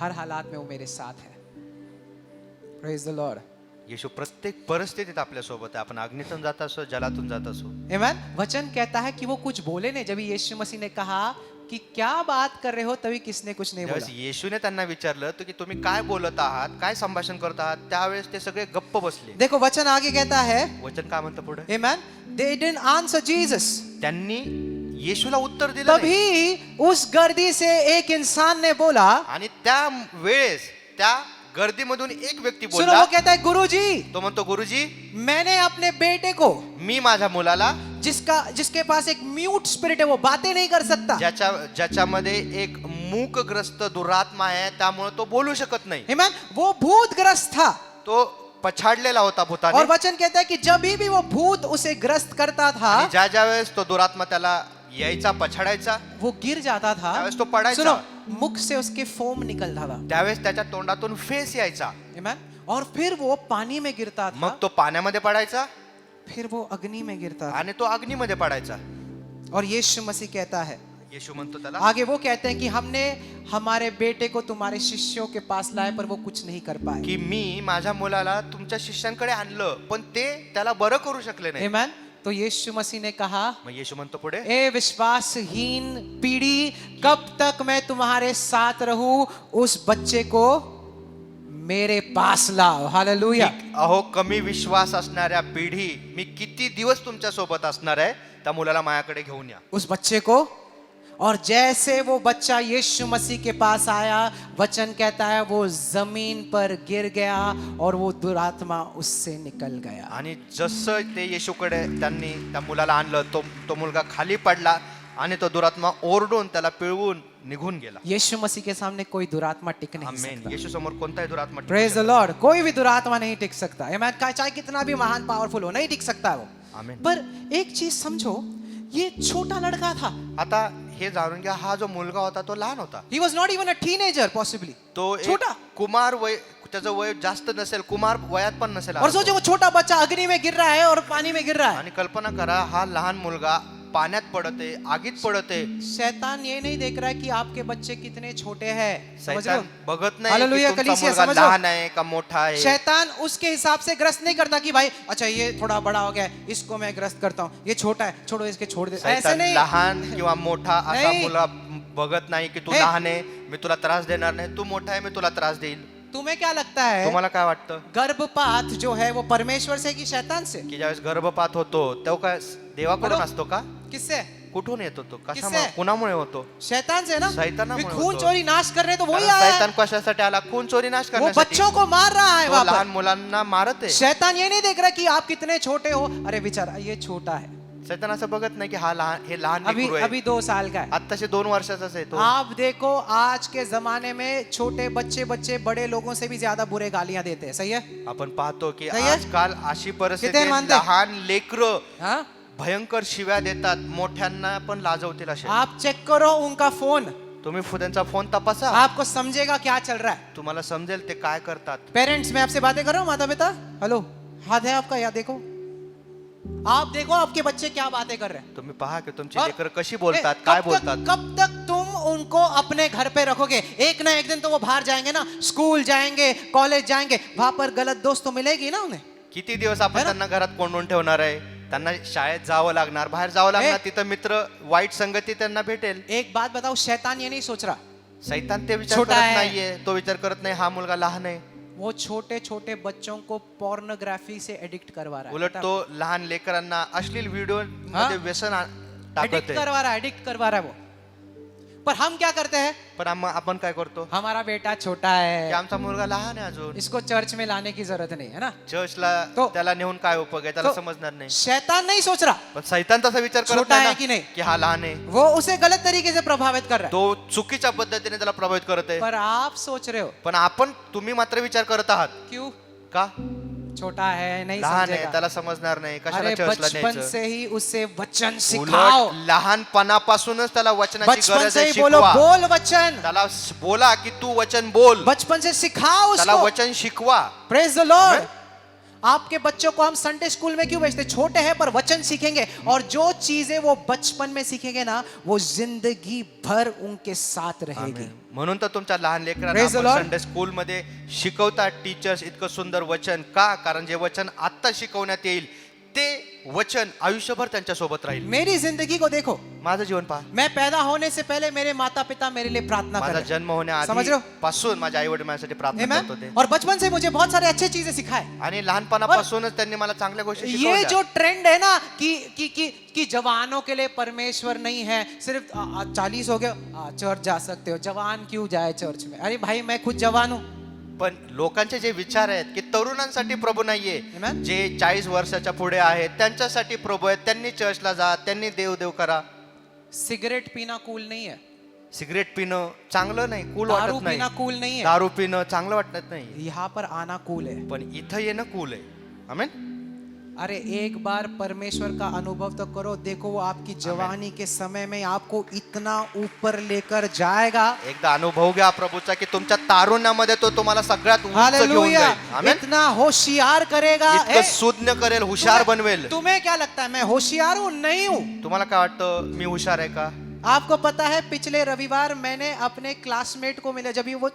Speaker 1: हर हालात में वो मेरे साथ है। Praise the Lord.
Speaker 2: येशू प्रत्येक परिस्थितीत आपल्या सोबत आहे. आपण अग्नीतून जात असो, जलातून जात असो.
Speaker 1: Amen. वचन कहता है कि वो कुछ बोले नहीं। जब यीशु मसीह ने कहा कि क्या बात कर रहे हो, तभी किसने कुछ नहीं
Speaker 2: ज्यावेळेस
Speaker 1: बोला।
Speaker 2: येशूने त्यांना विचारलं तर की तुम्ही काय बोलत आहात, काय संभाषण करत आहात, त्यावेळेस ते सगळे गप्प बसले.
Speaker 1: देखो वचन आगे कहता है,
Speaker 2: वचन काय म्हणतं पुढे.
Speaker 1: Amen. They didn't answer Jesus.
Speaker 2: त्यांनी येशूला उत्तर दिलं नाही.
Speaker 1: तभी उस गर्दी से एक इंसान ने बोला,
Speaker 2: आणि त्या वेळेस त्या गर्दीमधून एक व्यक्ती
Speaker 1: सुनो
Speaker 2: बोलला.
Speaker 1: वो कहता है, गुरुजी
Speaker 2: तो म्हणतो गुरुजी
Speaker 1: मैंने अपने बेटे को,
Speaker 2: मी माझ्या मुलाला
Speaker 1: जिसके पास एक म्यूट स्पिरिट है, वो बातें नहीं कर सकता।
Speaker 2: ज्याच्यामध्ये एक मूकग्रस्त दुरात्मा आहे, त्यामुळे तो बोलू शकत नाही.
Speaker 1: Amen. वो भूतग्रस्त था।
Speaker 2: तो पछाडलेला होता
Speaker 1: और
Speaker 2: भूताने.
Speaker 1: वचन कहता है कि जब भी वो भूत उसे ग्रस्त करता था,
Speaker 2: आणि ज्या वेळेस तो दुरात्मा त्याला यायचा, पछाडायचा,
Speaker 1: वो गिर जाता था।
Speaker 2: त्यावेळेस तो पडायचा.
Speaker 1: सुनो, मुख से उसके फोम निकलता था।
Speaker 2: त्यावेळेस त्याच्या तोंडातून फेस यायचा.
Speaker 1: Amen. और फिर वो पानी में गिरता था,
Speaker 2: मग तो पाण्यामध्ये पडायचा
Speaker 1: फिर वो अग्नि में गिरता था।
Speaker 2: आणि तो अग्नीमध्ये पडायचा.
Speaker 1: और यीशु मसीह कहता है,
Speaker 2: येशू म्हणतो त्याला
Speaker 1: आगे वो कहते हैं कि हमने हमारे बेटे को तुम्हारे शिष्यों के पास लाए, पर वो कुछ नहीं कर पाए।
Speaker 2: की मी माझ्या मुलाला तुमच्या शिष्यांकडे आणलं, पण ते त्याला बरं करू शकले नाही.
Speaker 1: Amen. तो यीशु मसीह ने कहा,
Speaker 2: मग येशू म्हणतो पुढे,
Speaker 1: ए विश्वासहीन पीढ़ी, कब तक मैं तुम्हारे साथ रहूं, उस बच्चे को मेरे पास लाओ। हालेलुया।
Speaker 2: अहो कमी विश्वास असणाऱ्या पिढी, मी किती दिवस तुमच्या सोबत असणार आहे, त्या मुलाला माझ्याकडे घेऊन या.
Speaker 1: उस बच्चे को, और जैसे वो बच्चा यीशु मसीह के पास आया, वचन कहता है वो जमीन पर गिर गया और वो दुरात्मा उससे निकल गया।
Speaker 2: आणि जसं ते येशूकडे त्यांनी त्या मुलाला आणलं, तो मुलगा खाली पडला आणि तो दुरात्मा ओरडून त्याला पिळवून निघून गेला.
Speaker 1: यीशु मसीह के सामने कोई दुरात्मा टिक नहीं
Speaker 2: आमेन.
Speaker 1: सकता।
Speaker 2: येशू समोर कोणताही दुरात्मा टिकू
Speaker 1: प्रेज द
Speaker 2: शकत
Speaker 1: लॉर्ड। कोई भी दुरात्मा नहीं टिक सकता। Amen. चाहे कितना भी महान पावरफुल हो, नहीं टिक सकता वो।
Speaker 2: आमेन.
Speaker 1: पर एक चीज समझो, ये छोटा लड़का था।
Speaker 2: आता हे जाणून घ्या, हा जो मुलगा होता तो लहान होता.
Speaker 1: He was not even a teenager possibly.
Speaker 2: तो एक
Speaker 1: छोटा।
Speaker 2: कुमार वय, त्याचं वय जास्त नसेल, कुमार वयात पण नसेल.
Speaker 1: और सोचो वो छोटा बच्चा अग्नि में गिर रहा है और पानी में गिर रहा है।
Speaker 2: आणि कल्पना करा, हा लहान मुलगा पाण्यात पडते, आगीत पडते.
Speaker 1: शैतान ये नहीं देख रहा है कि आपके बच्चे कितने छोटे हैं। समझ रहे
Speaker 2: शैतान
Speaker 1: हो?
Speaker 2: बघत नाही
Speaker 1: हालेलुया,
Speaker 2: की तुमचा
Speaker 1: कलीसिया,
Speaker 2: मुलगा
Speaker 1: समझ लो।
Speaker 2: लहान आहे का मोठा आहे.
Speaker 1: शैतान उसके हिसाब से ग्रस्त नहीं करता कि भाई अच्छा ये थोड़ा बड़ा हो गया है, इसको मैं ग्रस्त करता हूँ, ये छोटा है छोड़ो इसके छोड़ दे। ऐसे
Speaker 2: शैतान
Speaker 1: नहीं।
Speaker 2: लहान किंवा मोठा असा
Speaker 1: नाही.
Speaker 2: मुलगा बघत नाही की तू
Speaker 1: हे.
Speaker 2: लहान आहे, मी तुला त्रास देणार नाही, तू मोठा आहे, मी तुला त्रास देईल.
Speaker 1: तुम्हें क्या लगता है
Speaker 2: तुम्हाला काय वाटतं
Speaker 1: गर्भपात जो है वो परमेश्वर से कि शैतान से?
Speaker 2: की ज्यावेळेस गर्भपात होतो तेव्हा काय देवाकडून
Speaker 1: बरोबर.
Speaker 2: असतो का?
Speaker 1: किससे?
Speaker 2: कुठून येतो तो?
Speaker 1: किससे?
Speaker 2: कशामुळे कुणामुळे होतो?
Speaker 1: शैतान से ना?
Speaker 2: शैतानामुळे
Speaker 1: फिर खून
Speaker 2: होतो.
Speaker 1: चोरी नाश करने तो वही
Speaker 2: कारण
Speaker 1: आया
Speaker 2: शैतान
Speaker 1: है।
Speaker 2: कशासाठी आला? खून चोरी नाश
Speaker 1: वो
Speaker 2: करण्यासाठी.
Speaker 1: बच्चों को मार रहा है
Speaker 2: तो
Speaker 1: वहां
Speaker 2: लहान
Speaker 1: पर।
Speaker 2: मुलांना मारत आहे.
Speaker 1: शैतान ये नहीं देख रहा कि आप कितने छोटे हो, अरे बेचारा ये छोटा है,
Speaker 2: शैतान असं बघत नाही की हा लहान हे लहान
Speaker 1: अभी
Speaker 2: लेकरू आहे.
Speaker 1: अभी 2 साल का है।
Speaker 2: आत्ताशे 2 वर्षाचाच आहे तो.
Speaker 1: आप देखो आज के जमाने में छोटे बच्चे बड़े लोगों से भी ज्यादा बुरे गालियां देते हैं, सही है?
Speaker 2: आपण पाहतो की
Speaker 1: सही आहे?
Speaker 2: आजकाल अशी परिस्थिती
Speaker 1: किती
Speaker 2: आहे,
Speaker 1: मानते?
Speaker 2: लहान लेकरं
Speaker 1: हाँ?
Speaker 2: भयंकर शिव्या देतात, मोठ्यांना पण लाजवतील असे.
Speaker 1: आप चेक करो उनका फोन,
Speaker 2: तुम्ही त्यांचा फोन तपासा,
Speaker 1: आपको समझेगा क्या चल रहा है।
Speaker 2: तुम्हाला समजेल ते काय करतात.
Speaker 1: पेरेंट्स, मैं आपसे बातें कर रहा हूँ, माता पिता, हेलो, हाथ है आपका, या देखो, आप देखो आपके बच्चे क्या बातें कर रहे हैं।
Speaker 2: तुम्ही पहा की तुमची
Speaker 1: और-
Speaker 2: लेकरं कशी बोलतात, काय बोलतात.
Speaker 1: कब तक तुम उनको अपने घर पे रखोगे? एक ना एक दिन तो वो बाहर जाएंगे ना, स्कूल जाएंगे, कॉलेज जाएंगे, वहां पर गलत दोस्त तो मिलेगी ना उन्हें।
Speaker 2: किती दिवस
Speaker 1: है
Speaker 2: आपण
Speaker 1: ना?
Speaker 2: त्यांना घरात कोंडून ठेवणार आहे? त्यांना शाळेत जावं लागणार, बाहेर जावं लागणार, तिथं मित्र वाईट संगती त्यांना भेटेल.
Speaker 1: एक बात बताओ, शैतान ये नहीं सोच रहा,
Speaker 2: सैतान ते विचार
Speaker 1: छोटा
Speaker 2: करत
Speaker 1: आहे.
Speaker 2: नाहीये, तो विचार करत नाही हा मुलगा लहान आहे.
Speaker 1: वो छोटे छोटे बच्चों को पोर्नोग्राफी से एडिक्ट करवा रहा है।
Speaker 2: उलट तो लहान लेकरांना अश्लील व्हिडिओ मध्ये व्यसन टाकत
Speaker 1: एडिक्ट
Speaker 2: आहे.
Speaker 1: करवा रहा है वो। पर हम क्या करते हैं?
Speaker 2: पण आपण काय करतो
Speaker 1: हमारा बेटा छोटा
Speaker 2: की
Speaker 1: है,
Speaker 2: आमचा मुलगा लहान आहे अजून,
Speaker 1: इसको चर्च में लाने की जरूरत नहीं है ना।
Speaker 2: चर्चला
Speaker 1: तो-
Speaker 2: त्याला नेऊन काय उपयोग आहे, त्याला
Speaker 1: तो
Speaker 2: समजणार नाही.
Speaker 1: शैतान नहीं सोच रहा,
Speaker 2: पण सैतान तसा विचार करत
Speaker 1: छोटा
Speaker 2: नाही
Speaker 1: आहे
Speaker 2: ना
Speaker 1: की नाही?
Speaker 2: की हा लहान आहे.
Speaker 1: वो उसे गलत तरीके से प्रभावित कर रहा है।
Speaker 2: तो चुकीच्या पद्धतीने त्याला प्रभावित करत आहे.
Speaker 1: पर आप सोच रहे हो
Speaker 2: पण तुम्ही मात्र विचार करत आहात
Speaker 1: क्यों?
Speaker 2: का?
Speaker 1: छोटा है, नहीं
Speaker 2: लहान आहे,
Speaker 1: समझेगा।
Speaker 2: त्याला समजणार नाही, कशाला
Speaker 1: अरे
Speaker 2: चर्चला
Speaker 1: बचपन
Speaker 2: न्यायचं.
Speaker 1: से ही उसे वचन सिखाओ,
Speaker 2: उलट लहानपणापासूनच त्याला वचनाची
Speaker 1: बचपन
Speaker 2: गरज
Speaker 1: से
Speaker 2: आहे.
Speaker 1: ही बोलो
Speaker 2: शिकवा
Speaker 1: बोल वचन,
Speaker 2: त्याला, बोला की तू वचन बोल,
Speaker 1: बचपन से सिखाओ
Speaker 2: त्याला
Speaker 1: उसको।
Speaker 2: वचन शिकवा.
Speaker 1: Praise the Lord.
Speaker 2: Amen.
Speaker 1: आपके बच्चों को हम संडे स्कूल में क्यों भेजते? छोटे हैं पर वचन सीखेंगे, और जो चीजें वो बचपन में सीखेंगे ना, वो जिंदगी भर उनके साथ रहेगी।
Speaker 2: म्हणून तर तुमच्या लहान लेकरांना
Speaker 1: Praise the Lord.
Speaker 2: Sunday school मध्ये शिकवतात टीचर्स इतकं सुंदर वचन. का? कारण जे वचन आता शिकवण्यात येईल ते वचन आयुष्यभर त्यांच्या सोबत राहील.
Speaker 1: मेरी जिंदगी को देखो,
Speaker 2: माझं जीवन पहा.
Speaker 1: मैं पैदा होने से पहले मेरे माता पिता मेरे लिए प्रार्थना कर
Speaker 2: माझा
Speaker 1: रहे
Speaker 2: जन्म
Speaker 1: समझ रहे हो?
Speaker 2: होण्याआधीपासून माझे आई वडील माझ्यासाठी प्रार्थना
Speaker 1: Amen?
Speaker 2: करत होते.
Speaker 1: और बचपन से मुझे बहुत सारे अच्छे चीजें सिखाए।
Speaker 2: आणि लहानपणापासूनच त्यांनी मला चांगल्या गोष्टी
Speaker 1: ये
Speaker 2: शिकवल्या.
Speaker 1: जो ट्रेंड है ना कि जवानों के लिए परमेश्वर नहीं है, सिर्फ 40 हो गए चर्च जा सकते हो, जवान क्यों जाए चर्च में? अरे भाई मैं खुद जवान हूँ।
Speaker 2: पण लोकांचे जे विचार आहेत की तरुणांसाठी प्रभू नाहीये,
Speaker 1: Amen?
Speaker 2: जे 40 वर्षाच्या पुढे आहेत त्यांच्यासाठी प्रभू आहेत. त्यांनी चर्चला जा, त्यांनी देव करा.
Speaker 1: सिगरेट पीना कूल नहीं है,
Speaker 2: सिगरेट पिणं चांगलं नाही, कूल
Speaker 1: दारू
Speaker 2: वाटत नाही.
Speaker 1: पीना कूल नहीं है,
Speaker 2: दारू पिणं चांगलं वाटत नाही,
Speaker 1: यहाँ पर आना कूल है।
Speaker 2: पण इथं येणं कूल आहे. आमेन.
Speaker 1: अरे एक बार परमेश्वर का अनुभव तो करो, देखो वो आपकी जवानी के समय में आपको इतना ऊपर लेकर जाएगा।
Speaker 2: एकदा अनुभव घ्या प्रभूचा की तुमच्या तारुण्यामध्ये तो तुम्हाला सगळ्यात उंच घेऊन
Speaker 1: हालेलुया,
Speaker 2: जाईल. आमेन.
Speaker 1: इतना होशियार करेगा।
Speaker 2: इतकं सुज्ञ करेल, हुशार बनवेल.
Speaker 1: तुम्हें क्या लगता है मैं होशियार हूँ? नहीं हूँ।
Speaker 2: तुम्हाला काय वाटतं मी हुशार आहे का?
Speaker 1: आपको पता है पिछले रविवार मैंने अपने क्लासमेट को मिला, जब वो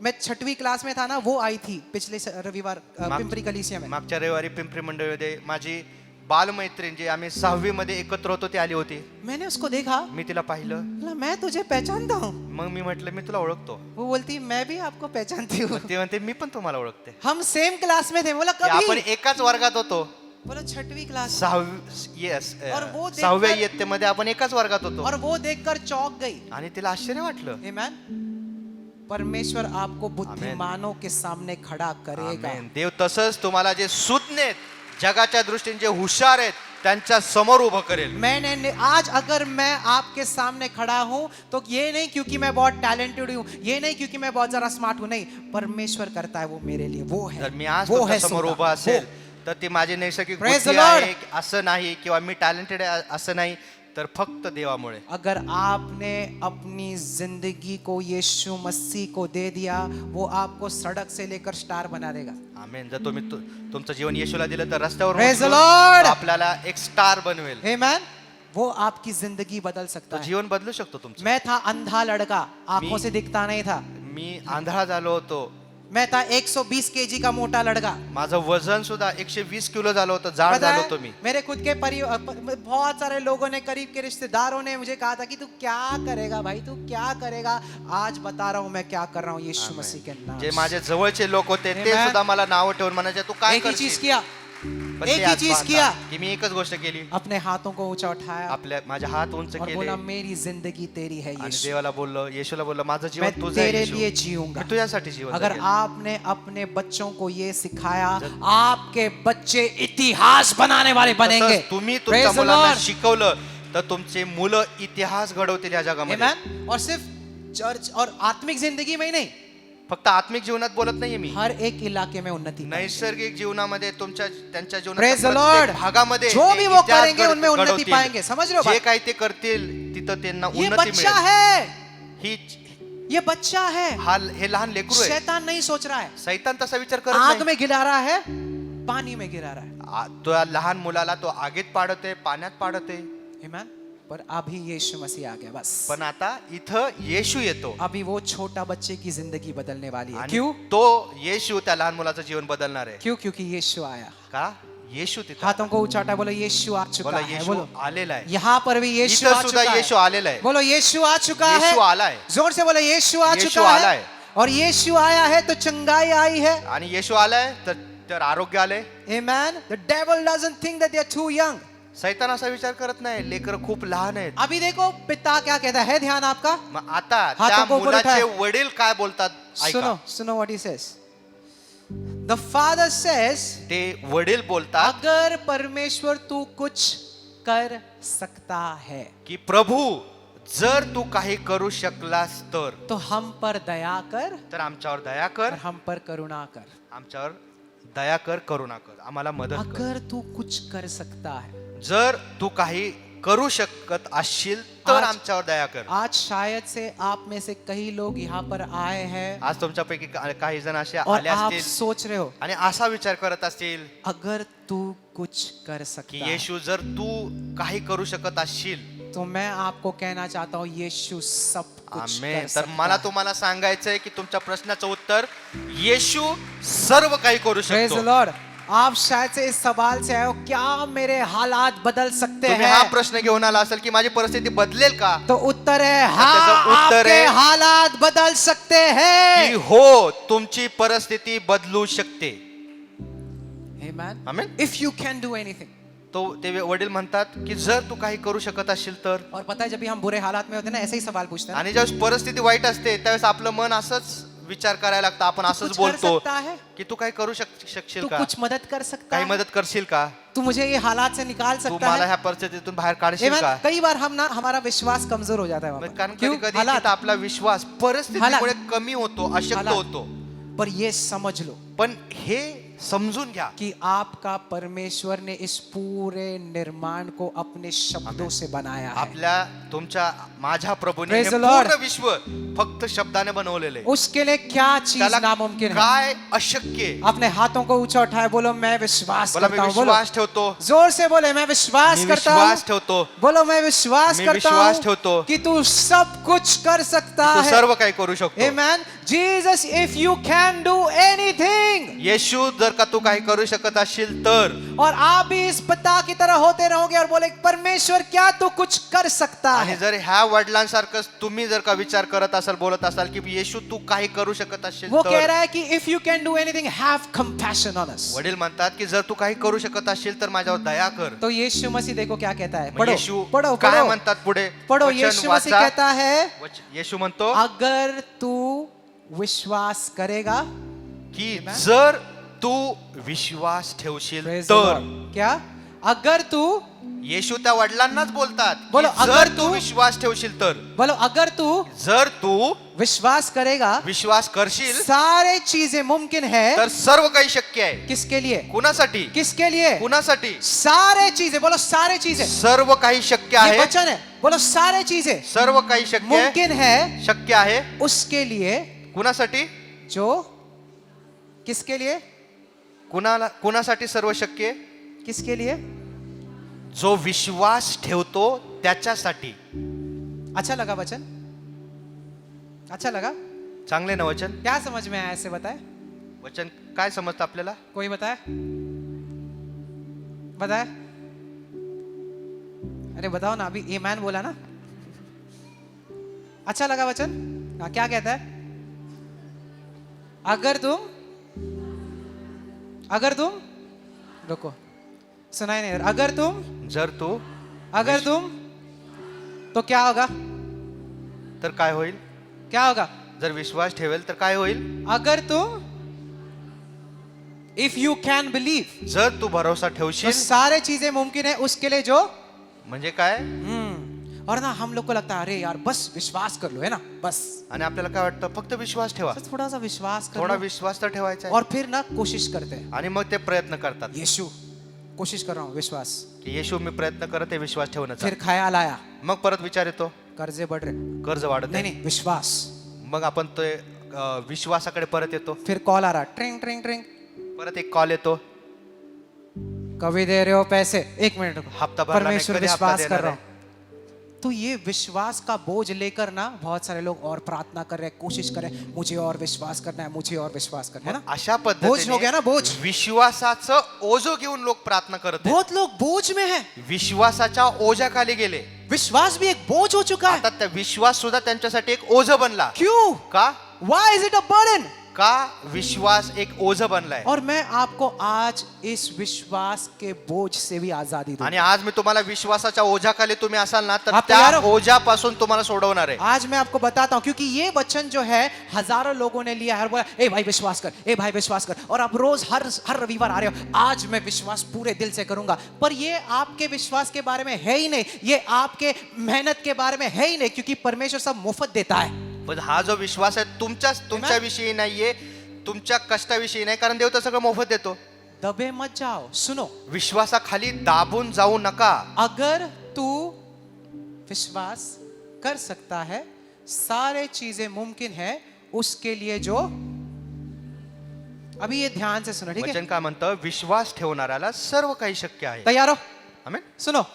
Speaker 1: मैं 6वीं क्लास में था ना, वो आई थी पिछले रविवार पिंपरी कलीसिया में।
Speaker 2: मागच्या रविवारी पिंपरी मंडळीमध्ये माझी बालमैत्रीण जी आम्ही 6वी मध्ये एकत्र होतो ती आली होती.
Speaker 1: मैंने उसको देखा,
Speaker 2: मी तिला पाहिलं.
Speaker 1: बोला, मैं तुझे पहचानता हूँ।
Speaker 2: मग मी म्हटलं मी तुला ओळखतो.
Speaker 1: वो बोलती मैं भी आपको पहचानती हूँ।
Speaker 2: ते म्हणते मी पण तुम्हाला ओळखते.
Speaker 1: हम सेम क्लास में थे। बोला
Speaker 2: की आपण
Speaker 1: कभी?
Speaker 2: एकाच वर्गात होतो.
Speaker 1: बोला 6वीं क्लास।
Speaker 2: 6वी येस
Speaker 1: और वो देखकर-
Speaker 2: 6व्या इयत्तेमध्ये आपण एकाच वर्गात होतो.
Speaker 1: और वो देखकर चौंक गई।
Speaker 2: आणि तिला आश्चर्य वाटलं.
Speaker 1: आमेन। परमेश्वर आपको बुद्धिमानों के सामने खड़ा करेगा।
Speaker 2: आमेन. देव तसंच तुम्हाला जे सुज्ञ आहेत, जगाच्या दृष्टीने जे हुशार आहेत त्यांच्या समोर उभं करेल.
Speaker 1: मैंने आज अगर मैं आपके सामने खड़ा हूं तो ये नहीं क्योंकि मैं बहुत टैलेंटेड हूं, ये नहीं क्योंकि मैं बहुत जरा स्मार्ट हूं, नहीं, परमेश्वर करता है वो मेरे लिए, वो है,
Speaker 2: जर मी आज
Speaker 1: वो
Speaker 2: तुमच्या
Speaker 1: है
Speaker 2: समोर
Speaker 1: सुलतान,
Speaker 2: उभा असेल
Speaker 1: वो।
Speaker 2: तर ती माझी नैसर्गिक
Speaker 1: Praise
Speaker 2: बुद्धी
Speaker 1: the Lord.
Speaker 2: आहे असं नाही, किंवा मी टॅलेंटेड आहे असं नाही, तर फक्त देवामुळे.
Speaker 1: अगर आपने अपनी जिंदगी को यीशु मसीह को दे दिया, वो आपको सड़क से लेकर स्टार बना देगा।
Speaker 2: आमेन. जर तुम्ही तुमचं जीवन येशूला दिलं तर रस्त्यावर
Speaker 1: Praise the
Speaker 2: उचलून
Speaker 1: Lord.
Speaker 2: तो आपल्याला एक स्टार बनवेल.
Speaker 1: आमेन। वो आपकी जिंदगी बदल सकता
Speaker 2: तो
Speaker 1: है।
Speaker 2: जीवन बदलू शकतो तुमचं.
Speaker 1: मैं था अंधा लड़का, आंखों
Speaker 2: मी-
Speaker 1: से दिखता नहीं था,
Speaker 2: मी आंधळा झालो होतो,
Speaker 1: मैं था 120 केजी का मोटा लड़का।
Speaker 2: माझं वजन सुद्धा 120 किलो झालं होतं, जाड
Speaker 1: पता
Speaker 2: झालो
Speaker 1: है,
Speaker 2: होतो मी.
Speaker 1: मेरे खुद के बहुत सारे लोगों ने, करीब के रिश्तेदारों ने मुझे कहा था कि तू क्या करेगा भाई, तू क्या करेगा. आज बता रहा हूं मैं क्या कर रहा हूं यीशु मसीह के नाम
Speaker 2: जे
Speaker 1: से.
Speaker 2: माझे जवळचे लोक होते ते
Speaker 1: Amen.
Speaker 2: सुद्धा मला नाव ठेवून म्हणायचे तू काय
Speaker 1: एक ही चीज
Speaker 2: करशील.
Speaker 1: किया,
Speaker 2: पण
Speaker 1: एक
Speaker 2: ते
Speaker 1: ही
Speaker 2: आज
Speaker 1: चीज
Speaker 2: पाहतात
Speaker 1: किया.
Speaker 2: की मी एकच गोष्ट केली,
Speaker 1: अपने हाथों को ऊंचा उठाया
Speaker 2: आपल्या माझे हात उंच
Speaker 1: और
Speaker 2: केले
Speaker 1: बोला मेरी जिंदगी तेरी है
Speaker 2: आणि
Speaker 1: यीशु,
Speaker 2: देवाला बोललो, येशूला बोललो माझं
Speaker 1: मैं
Speaker 2: जीवन तुझं आहे
Speaker 1: तेरे
Speaker 2: येशू.
Speaker 1: लिए जीऊंगा.
Speaker 2: मी तुझ्यासाठी जीवन
Speaker 1: अगर
Speaker 2: जगेन.
Speaker 1: आपने अपने बच्चों को ये सिखाया, आपके बच्चे इतिहास बनाने वाले बनेंगे.
Speaker 2: तसंच तुम्ही
Speaker 1: Praise
Speaker 2: तुमच्या
Speaker 1: the
Speaker 2: मुलांना
Speaker 1: Lord.
Speaker 2: शिकवलं तर तुमचे मुलं इतिहास घडवतील या जगामध्ये.
Speaker 1: Amen. और सिर्फ चर्च और आत्मिक जिंदगी में ही नहीं,
Speaker 2: फक्त आत्मिक जीवनात बोलत नाहीये मी,
Speaker 1: हर एक इलाके में उन्नति पाएंगे.
Speaker 2: नैसर्गिक जीवनामध्ये त्यांच्या
Speaker 1: Praise
Speaker 2: जीवनाच्या
Speaker 1: the Lord.
Speaker 2: प्रत्येक भागामध्ये
Speaker 1: जो
Speaker 2: ते
Speaker 1: भी वो
Speaker 2: इतिहास
Speaker 1: करेंगे उनमें उन्नति
Speaker 2: घडवतील.
Speaker 1: पाएंगे. समझ रहे हो
Speaker 2: जे
Speaker 1: बात?
Speaker 2: काही ते करतील तिथं त्यांना
Speaker 1: ये
Speaker 2: उन्नती
Speaker 1: बच्चा
Speaker 2: मिळेल.
Speaker 1: है,
Speaker 2: ही
Speaker 1: ये बच्चा है.
Speaker 2: हे लहान लेकरू आहे.
Speaker 1: शैतान नहीं सोच रहा है,
Speaker 2: सैतान तसा विचार करत
Speaker 1: आग
Speaker 2: नाही.
Speaker 1: में गिरा रहा है, पानी में गिरा रहा है.
Speaker 2: तो लहान मुलाला तो आगीत पाडते, पाण्यात पाडते.
Speaker 1: Amen. पर अभी यीशु मसीह आ गया बस.
Speaker 2: पण आता इथं येशू येतो
Speaker 1: अभी वो छोटा बच्चे की जिंदगी बदलने वाली है.
Speaker 2: आणि
Speaker 1: क्यों?
Speaker 2: तो येशू त्या लहान मुलाचं जीवन बदलणार आहे.
Speaker 1: क्यों? क्योंकि यीशु आया.
Speaker 2: का? येशू तिथं
Speaker 1: हाथों को उठाटा, बोलो यीशु आ चुका
Speaker 2: बोला
Speaker 1: है.
Speaker 2: येशू
Speaker 1: बोलो
Speaker 2: आलेला आहे.
Speaker 1: यहाँ पर भी यीशु
Speaker 2: इथं
Speaker 1: आ
Speaker 2: सुद्धा
Speaker 1: चुका
Speaker 2: येशू
Speaker 1: है.
Speaker 2: आलेला आहे.
Speaker 1: बोलो यीशु आ चुका है.
Speaker 2: येशू आलाय
Speaker 1: जोर से बोलो यीशु आ
Speaker 2: यीशु
Speaker 1: चुका
Speaker 2: आला
Speaker 1: है.
Speaker 2: है.
Speaker 1: और यीशु आया है तो चंगाई आई है.
Speaker 2: आणि येशू आलाय तर आरोग्य आले.
Speaker 1: Amen. The devil doesn't think that they are too young.
Speaker 2: सैतान असा विचार करत नाही लेकर खूप लहान आहेत.
Speaker 1: अभी देखो पिता क्या कहता है, ध्यान आपका.
Speaker 2: मग आता
Speaker 1: हाथों
Speaker 2: त्या
Speaker 1: को ऊपर
Speaker 2: मुलाचे
Speaker 1: उठाए.
Speaker 2: वडील काय बोलतात ऐका.
Speaker 1: सुनो, सुनो what he says. The father says,
Speaker 2: ते वडील बोलतात
Speaker 1: अगर परमेश्वर तू कुछ कर सकता है
Speaker 2: की प्रभू जर तू काही करू शकलास
Speaker 1: तो हम पर दया कर
Speaker 2: तर आमच्यावर दया
Speaker 1: और
Speaker 2: कर,
Speaker 1: हम पर करुणा कर.
Speaker 2: आमच्यावर दया कर, करुणा कर, आम्हाला मदत कर.
Speaker 1: अगर तू कुछ कर सकता है.
Speaker 2: जर तू काही करू शकत असशील तर
Speaker 1: आज-
Speaker 2: आमच्यावर दया कर.
Speaker 1: आज शायद से आप में से कई लोग यहाँ पर आए हैं
Speaker 2: आज तुमच्यापैकी काही जण असे
Speaker 1: और
Speaker 2: आले
Speaker 1: आप
Speaker 2: असतील
Speaker 1: सोच रहे हो
Speaker 2: आणि असा विचार करत असतील
Speaker 1: अगर तू कुछ कर
Speaker 2: की
Speaker 1: सकता है,
Speaker 2: येशू जर तू काही करू शकत असशील.
Speaker 1: तो मैं आपको कहना चाहता हूँ यीशु सब कुछ
Speaker 2: आमेन.
Speaker 1: कर
Speaker 2: तर
Speaker 1: सकता
Speaker 2: मला
Speaker 1: है.
Speaker 2: तुम्हाला सांगायचंय की तुमच्या प्रश्नाचं उत्तर येशू सर्व काही करू
Speaker 1: Praise the
Speaker 2: शकतो.
Speaker 1: Lord. आप शायद से इस सवाल से आए हो, क्या मेरे हालात बदल सकते
Speaker 2: तुम्ही हा
Speaker 1: हैं?
Speaker 2: प्रश्न घेऊन आला असेल की माझी परिस्थिती बदलेल का.
Speaker 1: तो उत्तर है
Speaker 2: त्याचं
Speaker 1: हाँ,
Speaker 2: उत्तर
Speaker 1: आपके
Speaker 2: है
Speaker 1: हालात बदल सकते
Speaker 2: की
Speaker 1: हैं.
Speaker 2: हो तुमची परिस्थिती बदलू शकते.
Speaker 1: Amen.
Speaker 2: Amen.
Speaker 1: If you can do anything.
Speaker 2: तो ते वडील म्हणतात की जर तू काही करू शकत असशील तर.
Speaker 1: और पता है जब भी हम बुरे हालात में होते हैं ना, ऐसे ही सवाल पूछते हैं ना,
Speaker 2: आणि ज्यावेळेस परिस्थिती वाईट असते त्यावेळेस आपलं मन असंच विचार करायला लागतं. आपण
Speaker 1: तू
Speaker 2: असंच
Speaker 1: कुछ कर
Speaker 2: बोलतो
Speaker 1: सकता है,
Speaker 2: की तू काही करू शकशील
Speaker 1: तू
Speaker 2: का,
Speaker 1: कुछ मदद कर सकता
Speaker 2: काही
Speaker 1: है,
Speaker 2: मदत करशील का,
Speaker 1: तू मुझे ये हालात से निकाल
Speaker 2: तू
Speaker 1: सकता
Speaker 2: मला
Speaker 1: है.
Speaker 2: ह्या परिस्थितीतून बाहेर काढशील
Speaker 1: Amen.
Speaker 2: का.
Speaker 1: कई बार हम ना, हमारा विश्वास कमजोर हो जाता है वहाँ पर.
Speaker 2: कारण
Speaker 1: क्यों?
Speaker 2: कधी कधी
Speaker 1: हालात.
Speaker 2: तिथं आपला विश्वास परिस्थितीमुळे कमी होतो, अशक्त
Speaker 1: हालात.
Speaker 2: होतो.
Speaker 1: पर ये समझ लो
Speaker 2: पण हे समजून घ्या
Speaker 1: कि आपका परमेश्वर ने इस पूरे निर्माण को अपने शब्दों से बनाया है.
Speaker 2: आपल्या तुमच्या माझ्या प्रभूने
Speaker 1: Praise
Speaker 2: हे
Speaker 1: the Lord.
Speaker 2: पूर्ण विश्व फक्त शब्दाने बनवलेले.
Speaker 1: उसके लिए क्या चीज
Speaker 2: त्याला
Speaker 1: नामुमकिन है?
Speaker 2: काय अशक्य आहे?
Speaker 1: अपने हाथों को ऊंचा उठाए, बोलो मैं विश्वास
Speaker 2: बोला मी
Speaker 1: करता हूँ. बोलो
Speaker 2: विश्वास ठेवतो,
Speaker 1: जोर से बोले मैं विश्वास
Speaker 2: मी
Speaker 1: करता हूँ.
Speaker 2: विश्वास ठेवतो,
Speaker 1: बोलो मैं विश्वास
Speaker 2: मी
Speaker 1: करता
Speaker 2: विश्वास
Speaker 1: हूँ
Speaker 2: ठेवतो
Speaker 1: कि तू सब कुछ कर सकता
Speaker 2: तू
Speaker 1: है.
Speaker 2: सर्व काही करू शकतो.
Speaker 1: Amen. Jesus, if you can do anything.
Speaker 2: येशू जर का तू काही करू शकत असशील तर.
Speaker 1: और आप भी इस पिता की तरह होते रहोगे और बोले परमेश्वर क्या तू कुछ कर सकता
Speaker 2: आणि
Speaker 1: है.
Speaker 2: जर ह्या वडिलांसारखं तुम्ही जर का विचार करत असाल, बोलत असाल की येशू तू काही करू शकत असशील
Speaker 1: वो कह
Speaker 2: तर.
Speaker 1: रहा है कि if you can do anything, have compassion on us.
Speaker 2: वडील म्हणतात की जर तू काही करू शकत असशील तर माझ्यावर दया कर.
Speaker 1: तो यीशु मसीह देखो क्या कहता है.
Speaker 2: मग
Speaker 1: पढ़ो
Speaker 2: येशू
Speaker 1: पढ़ो
Speaker 2: काय
Speaker 1: पढ़ो
Speaker 2: म्हणतात पुढे
Speaker 1: पढ़ो.
Speaker 2: वचन
Speaker 1: यीशु मसीह
Speaker 2: वाचा.
Speaker 1: कहता है
Speaker 2: येशू म्हणतो
Speaker 1: अगर तू विश्वास करेगा.
Speaker 2: की
Speaker 1: Amen.
Speaker 2: जर तू विश्वास ठेवशील
Speaker 1: Praise the
Speaker 2: तर.
Speaker 1: Lord. क्या अगर तू
Speaker 2: येशू त्या वडिलांनाच बोलतात की
Speaker 1: बोलो,
Speaker 2: जर
Speaker 1: अगर
Speaker 2: तू
Speaker 1: तू-
Speaker 2: विश्वास ठेवशील तर.
Speaker 1: बोलो अगर तू
Speaker 2: जर तू
Speaker 1: विश्वास करेगा
Speaker 2: विश्वास करशील
Speaker 1: सारे चीजें मुमकिन है.
Speaker 2: तर सर्व काही शक्य आहे.
Speaker 1: किसके लिए?
Speaker 2: कुणासाठी?
Speaker 1: किसके लिए?
Speaker 2: कुणासाठी?
Speaker 1: सारे चीजें. बोलो सारे चीजें.
Speaker 2: सर्व काही शक्य
Speaker 1: ये
Speaker 2: आहे.
Speaker 1: वचन है. बोलो सारे चीजें
Speaker 2: सर्व काही शक्य आहे.
Speaker 1: मुमकिन है
Speaker 2: शक्य आहे.
Speaker 1: उसके लिए
Speaker 2: कुणासाठी?
Speaker 1: जो किसके लिए?
Speaker 2: कुणासाठी सर्व शक्य आहे?
Speaker 1: किसके लिए?
Speaker 2: जो विश्वास ठेवतो त्याच्यासाठी.
Speaker 1: अच्छा लगा वचन? अच्छा लगा?
Speaker 2: चांगले ना वचन?
Speaker 1: क्या समझ में आया ऐसे बताए?
Speaker 2: वचन काय समजतं आपल्याला?
Speaker 1: कोई बताए? बताए? अरे बताओ ना, अभी ईमान बोला ना। अच्छा लगा वचन? हाँ, क्या कहता है? अगर तुम रुको, सुनाई नहीं दे रहा। अगर तुम तो क्या होगा?
Speaker 2: तर काय होईल?
Speaker 1: क्या होगा?
Speaker 2: जर विश्वास ठेवेल तर काय होईल?
Speaker 1: अगर तुम इफ यू कैन बिलीव,
Speaker 2: जर तू भरोसा
Speaker 1: तो
Speaker 2: ठेवशील
Speaker 1: सारे चीजें मुमकिन है उसके लिए जो
Speaker 2: म्हणजे काय?
Speaker 1: और ना हम लोग को लगता है अरे यार बस विश्वास कर लो, है ना, बस
Speaker 2: आणि आपल्याला काय वाटतं? फक्त विश्वास ठेवा.
Speaker 1: बस थोड़ा सा विश्वास कर
Speaker 2: थोडा
Speaker 1: लो।
Speaker 2: विश्वास तर ठेवायचा आहे.
Speaker 1: और फिर ना कोशिश करते हैं,
Speaker 2: आणि मग ते प्रयत्न करतात
Speaker 1: यीशु कोशिश कर रहा हूँ, विश्वास।
Speaker 2: की येशू मी प्रयत्न करत आहे विश्वास ठेवण्याचा.
Speaker 1: फिर ख्याल आया
Speaker 2: मग परत विचार येतो,
Speaker 1: कर्जे बढ़ रहे,
Speaker 2: कर्ज वाढत
Speaker 1: नहीं
Speaker 2: आहे.
Speaker 1: नहीं विश्वास।
Speaker 2: मग आपण ते विश्वासाकडे परत येतो.
Speaker 1: फिर कॉल आ रहा, ट्रिंग ट्रिंग ट्रिंग,
Speaker 2: परत एक कॉल येतो,
Speaker 1: कभी दे रहे हो पैसे, एक मिनट रुको,
Speaker 2: हफ्ता भरला नाही,
Speaker 1: परमेश्वर
Speaker 2: कधी हफ्ता
Speaker 1: विश्वास कर
Speaker 2: देणार
Speaker 1: रहा
Speaker 2: आहे?
Speaker 1: हूँ। तो ये विश्वास का बोझ लेकर ना बहुत सारे लोग और प्रार्थना कर रहे हैं, कोशिश कर रहे हैं, मुझे और विश्वास करना है, मुझे और विश्वास करना है ना।
Speaker 2: अशा
Speaker 1: बोझ हो गया ना, बोझ।
Speaker 2: विश्वासाचं ओझं घेऊन लोक प्रार्थना करत आहेत.
Speaker 1: बहुत लोग बोझ में हैं,
Speaker 2: विश्वासाच्या ओझ्याखाली गेले.
Speaker 1: विश्वास भी एक बोझ हो चुका है।
Speaker 2: आता त्या विश्वास सुद्धा त्यांच्यासाठी एक ओझं बनला.
Speaker 1: क्यों?
Speaker 2: का?
Speaker 1: Why is it a burden?
Speaker 2: का विश्वास एक ओझं बनलाय.
Speaker 1: और मैं आपको आज इस विश्वास के बोझ से भी आजादी दूं।
Speaker 2: आणि आज मी तुम्हाला विश्वासाच्या ओझ्याखाली तुम्ही असाल ना तर
Speaker 1: आप तैयार
Speaker 2: त्या
Speaker 1: हो?
Speaker 2: ओझ्यापासून तुम्हाला सोडवणार आहे.
Speaker 1: आज मैं आपको बताता हूं, क्योंकि ये वचन जो है हजारों लोगों ने लिया है और बोला ए भाई विश्वास कर, ए भाई विश्वास कर, और आप रोज हर रविवार आ रहे हो, आज मैं विश्वास पूरे दिल से करूंगा। पर ये आपके विश्वास के बारे में है ही नहीं, ये आपके मेहनत के बारे में है ही नहीं, क्योंकि परमेश्वर सब मुफ्त देता है।
Speaker 2: पण हा जो विश्वास आहे तुमच्या विषयी नाहीये, तुमच्या कष्टाविषयी नाही, कारण देव तर सगळं मोफत देतो.
Speaker 1: दबे मत जाओ, सुनो,
Speaker 2: विश्वासाखाली दाबून जाऊ नका.
Speaker 1: अगर तू विश्वास कर सकता है, सारे चीजें मुमकिन है उसके लिए जो, अभी ये ध्यान से सुनो, ठीक है?
Speaker 2: वचन काय म्हणतं? विश्वास ठेवणाऱ्याला सर्व काही शक्य आहे.
Speaker 1: तैयार हो?
Speaker 2: आमेन.
Speaker 1: सुनो,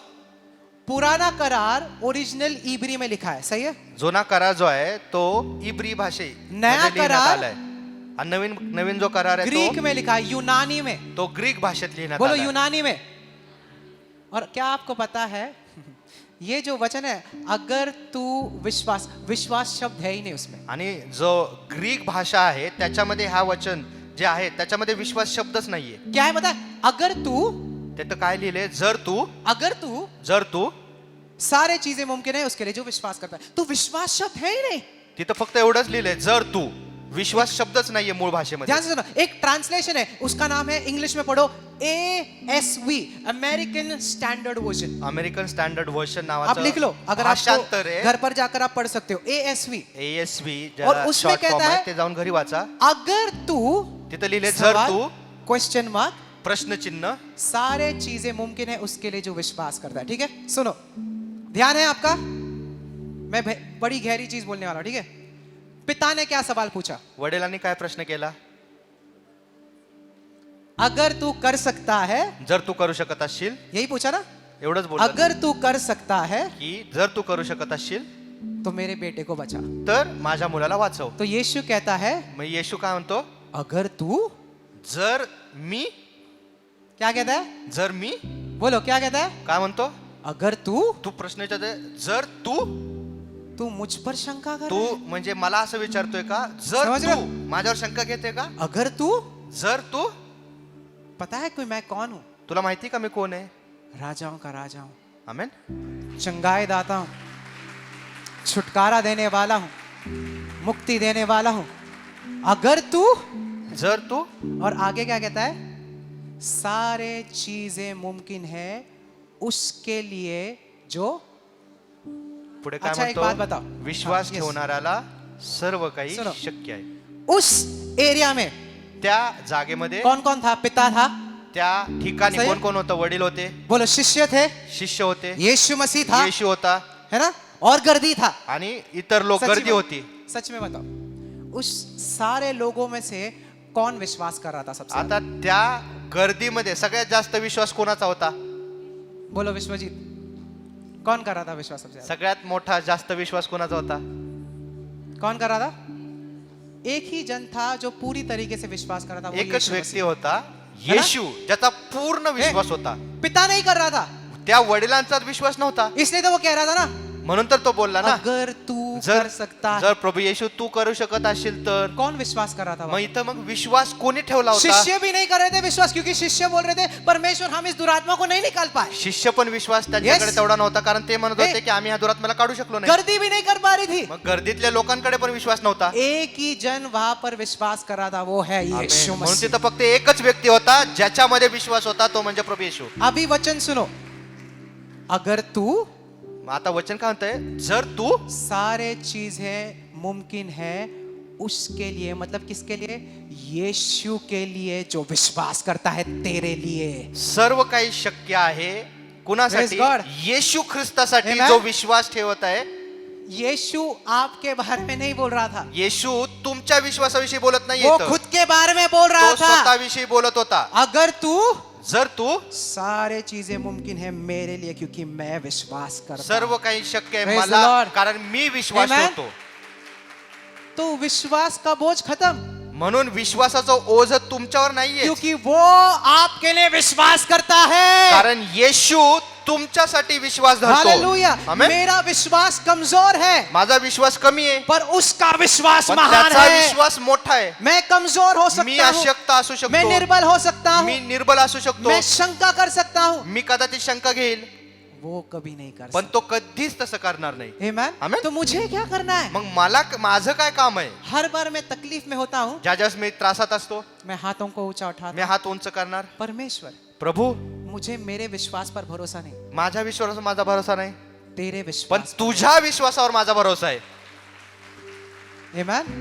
Speaker 1: पुराना करार ओरिजिनल इब्री में लिखा है, सही है?
Speaker 2: जुना करार जो आहे तो इब्री भाषे
Speaker 1: नया करार
Speaker 2: आलाय. आणि नवीन जो करार आहे
Speaker 1: ग्रीक में लिखा है, यूनानी में।
Speaker 2: तो ग्रीक भाषेत लिहिण्यात
Speaker 1: बोलो
Speaker 2: आलाय.
Speaker 1: यूनानी में। और क्या आपको पता है ये जो वचन है, अगर तू विश्वास शब्द है ही नहीं उसमें।
Speaker 2: आणि जो ग्रीक भाषा आहे त्याच्यामध्ये हा वचन जे आहे त्याच्यामध्ये विश्वास शब्दच नाहीये.
Speaker 1: क्या है पता है? अगर तू,
Speaker 2: ते तर काय लिहिले? जर तू
Speaker 1: सारे चीजें मुमकिन है उसके लिए जो विश्वास करता है। तो विश्वास शब्द है ही नहीं।
Speaker 2: तिथं फक्त एवढंच लिहिलंय, जर तू. विश्वास शब्दच नाहीये मूळ भाषेमध्ये.
Speaker 1: ध्यान से सुनो, एक ट्रांसलेशन है, उसका नाम है, इंग्लिश में पढ़ो, ASV, American standard version.
Speaker 2: American standard version
Speaker 1: आप
Speaker 2: नावाचं
Speaker 1: लिख लो, अगर
Speaker 2: भाषांतर
Speaker 1: आपको
Speaker 2: आहे.
Speaker 1: घर पर जाकर आप पढ़ सकते हो, ASV।
Speaker 2: ASV
Speaker 1: और
Speaker 2: ज्याला
Speaker 1: उसमें
Speaker 2: शॉर्ट फॉर्म
Speaker 1: कहता
Speaker 2: आहे
Speaker 1: है,
Speaker 2: ते जाऊन घरी वाचा.
Speaker 1: अगर तू,
Speaker 2: तिथं लिहिले जर तू,
Speaker 1: क्वेश्चन मार्क,
Speaker 2: प्रश्न चिन्ह,
Speaker 1: सारे चीजें मुमकिन है उसके लिए जो विश्वास करता है। ठीक है, सुनो, ध्यान है आपका? मैं बड़ी गहरी चीज बोलने वाला हूं, ठीक है? पिता ने क्या सवाल पूछा?
Speaker 2: वडिलांनी काय प्रश्न केला?
Speaker 1: अगर तू कर सकता है,
Speaker 2: जर तू करू शकत असशील.
Speaker 1: यही पूछा ना?
Speaker 2: एवढंच बोल.
Speaker 1: अगर तू कर सकता है
Speaker 2: की जर तू करू शकत असशील
Speaker 1: तो मेरे बेटे को बचा।
Speaker 2: तर माझ्या मुलाला वाचव.
Speaker 1: तो यीशु कहता है,
Speaker 2: मग येशू काय म्हणतो?
Speaker 1: अगर तू,
Speaker 2: जर मी.
Speaker 1: क्या कहता है?
Speaker 2: जर मी.
Speaker 1: बोलो क्या कहता है?
Speaker 2: काय म्हणतो?
Speaker 1: अगर तू
Speaker 2: प्रश्न विचारतोय, जर
Speaker 1: तू मुझ पर शंका कर
Speaker 2: तू
Speaker 1: रहा है?
Speaker 2: म्हणजे मला असं विचारतोय का? जर
Speaker 1: समझ
Speaker 2: तू
Speaker 1: रहे हो?
Speaker 2: माझ्यावर शंका घेते का?
Speaker 1: अगर तू,
Speaker 2: जर तू.
Speaker 1: पता है कोई मैं कौन हूं?
Speaker 2: तुला माहिती का मी कोण आहे?
Speaker 1: राजाओं का राजा हूं,
Speaker 2: आमेन.
Speaker 1: चंगाई दाता हूं, छुटकारा देने वाला हूं, मुक्ति देने वाला हूं। अगर तू,
Speaker 2: जर तू.
Speaker 1: और आगे क्या कहता है? सारे चीजें मुमकिन है उसके लिए जो,
Speaker 2: पुढे काय
Speaker 1: अच्छा, एक बात
Speaker 2: म्हणतो?
Speaker 1: बताओ.
Speaker 2: विश्वास
Speaker 1: हाँ, yes.
Speaker 2: ठेवणाऱ्याला सर्व काही
Speaker 1: सुनो.
Speaker 2: शक्य आहे.
Speaker 1: उस एरिया में
Speaker 2: त्या जागेमध्ये
Speaker 1: कौन कौन था? पिता था,
Speaker 2: त्या ठिकाणी
Speaker 1: सही.
Speaker 2: कोण कोण होतं? वडील होते,
Speaker 1: बोलो शिष्य थे,
Speaker 2: शिष्य होते,
Speaker 1: यीशु मसीह था,
Speaker 2: येशू होता,
Speaker 1: है ना, और गर्दी था।
Speaker 2: आणि इतर लोक,
Speaker 1: सच
Speaker 2: गर्दी
Speaker 1: में-
Speaker 2: होती.
Speaker 1: सच में बताओ, उस सारे लोगों में से कौन विश्वास कर रहा था सबसे?
Speaker 2: आता त्या गर्दीमध्ये सगळ्यात जास्त विश्वास कोणाचा होता?
Speaker 1: बोलो विश्वजीत, कौन कर रहा था विश्वास सबसे ज्यादा?
Speaker 2: सगळ्यात मोठा जास्त विश्वास कोणाचा होता?
Speaker 1: कौन कर रहा था? एक ही जन था जो पूरी तरीके से विश्वास कर रहा था, वो
Speaker 2: एकच
Speaker 1: यीशु
Speaker 2: व्यक्ती
Speaker 1: मसीह।
Speaker 2: होता येशू, ज्याचा पूर्ण विश्वास होता.
Speaker 1: पिता नहीं कर रहा था,
Speaker 2: त्या वडिलांचा विश्वास नव्हता,
Speaker 1: इसलिए तो वो कह रहा था ना,
Speaker 2: म्हणून तर तो बोलला ना,
Speaker 1: अगर तू
Speaker 2: जर
Speaker 1: कर सकता है।
Speaker 2: जर प्रभु येशू तू करू शकत असशील तर.
Speaker 1: कौन विश्वास कर रहा था
Speaker 2: मग
Speaker 1: वहाँ?
Speaker 2: इथं मग विश्वास कोणी ठेवला होता?
Speaker 1: शिष्य भी नहीं कर रहे थे विश्वास, क्योंकि शिष्य बोल रहे थे परमेश्वर हम इस दुरात्मा को नहीं निकाल पाए।
Speaker 2: शिष्य पण विश्वास त्यांच्याकडे
Speaker 1: Yes.
Speaker 2: तेवढा नव्हता, कारण ते म्हणत होते
Speaker 1: हे.
Speaker 2: की आम्ही ह्या दुरात्म्याला काढू शकलो नाही.
Speaker 1: गर्दी भी नहीं कर पा रही थी।
Speaker 2: मग गर्दीतल्या लोकांकडे पण विश्वास नव्हता.
Speaker 1: एक ही जन वहां पर विश्वास कर रहा था, वो है यीशु
Speaker 2: म्हणून
Speaker 1: मसीह।
Speaker 2: तिथं फक्त एकच व्यक्ती होता ज्याच्यामध्ये विश्वास होता, तो म्हणजे प्रभू येशू.
Speaker 1: अभी वचन सुनो, अगर तू,
Speaker 2: मग आता वचन काय म्हणतंय, जर तू
Speaker 1: सारे चीजें मुमकिन है उसके लिए, मतलब किसके लिए? यीशु के लिए जो विश्वास करता है, तेरे लिए।
Speaker 2: सर्व काही शक्य आहे कुणासाठी?
Speaker 1: Praise God.
Speaker 2: येशू ख्रिस्तासाठी
Speaker 1: Amen.
Speaker 2: जो विश्वास ठेवत आहे.
Speaker 1: यीशु आपके बारे में नहीं बोल रहा था,
Speaker 2: येशू तुमच्या विश्वासाविषयी बोलत नाही,
Speaker 1: वो खुद के बारे में बोल रहा
Speaker 2: तो
Speaker 1: था।
Speaker 2: स्वतःविषयी बोलत होता.
Speaker 1: अगर तू,
Speaker 2: जर तू,
Speaker 1: सारे चीजें मुमकिन है मेरे लिए, क्योंकि मैं विश्वास करता हूं।
Speaker 2: सर्व काही शक्य आहे
Speaker 1: Praise the
Speaker 2: मला,
Speaker 1: Lord.
Speaker 2: कारण मी विश्वास
Speaker 1: Amen.
Speaker 2: ठेवतो.
Speaker 1: तो विश्वास का बोझ खत्म,
Speaker 2: म्हणून विश्वासाचं ओझ तुमच्यावर नाहीये,
Speaker 1: क्योंकि वो आपके लिए विश्वास करता है।
Speaker 2: कारण येशू तुमच्यासाठी विश्वास
Speaker 1: हालेलुया।
Speaker 2: धरतो. आमेन.
Speaker 1: मेरा विश्वास कमजोर है,
Speaker 2: माझा विश्वास कमी आहे,
Speaker 1: पर उसका विश्वास
Speaker 2: पण
Speaker 1: महान
Speaker 2: त्याचा
Speaker 1: है।
Speaker 2: विश्वास मोठा आहे.
Speaker 1: मैं कमजोर हो
Speaker 2: मी
Speaker 1: सकता हूँ,
Speaker 2: अशक्त असू
Speaker 1: मैं
Speaker 2: शकतो,
Speaker 1: निर्बल हो सकता हूँ,
Speaker 2: मी निर्बल असू शकतो,
Speaker 1: मैं शंका कर सकता हूँ,
Speaker 2: मी कदाचित शंका घेईल,
Speaker 1: वो कभी नहीं कर
Speaker 2: पण
Speaker 1: सकता।
Speaker 2: तो कधीच तसं करणार नाही.
Speaker 1: Amen?
Speaker 2: Amen.
Speaker 1: तो मुझे क्या करना है?
Speaker 2: मग माझं काय काम आहे?
Speaker 1: हर बार मैं तकलीफ में होता हूँ,
Speaker 2: ज्या ज्यावेळेस मी त्रासात असतो,
Speaker 1: मैं हाथों को ऊंचा उठाता
Speaker 2: मी
Speaker 1: हूँ।
Speaker 2: हात उंच करणार.
Speaker 1: परमेश्वर,
Speaker 2: प्रभू,
Speaker 1: मुझे मेरे विश्वास पर भरोसा नहीं,
Speaker 2: माझ्या विश्वासावर माझा भरोसा नाही,
Speaker 1: तेरे
Speaker 2: पण
Speaker 1: विश्वास पर।
Speaker 2: तुझ्या विश्वासावर माझा भरोसा आहे.
Speaker 1: Amen?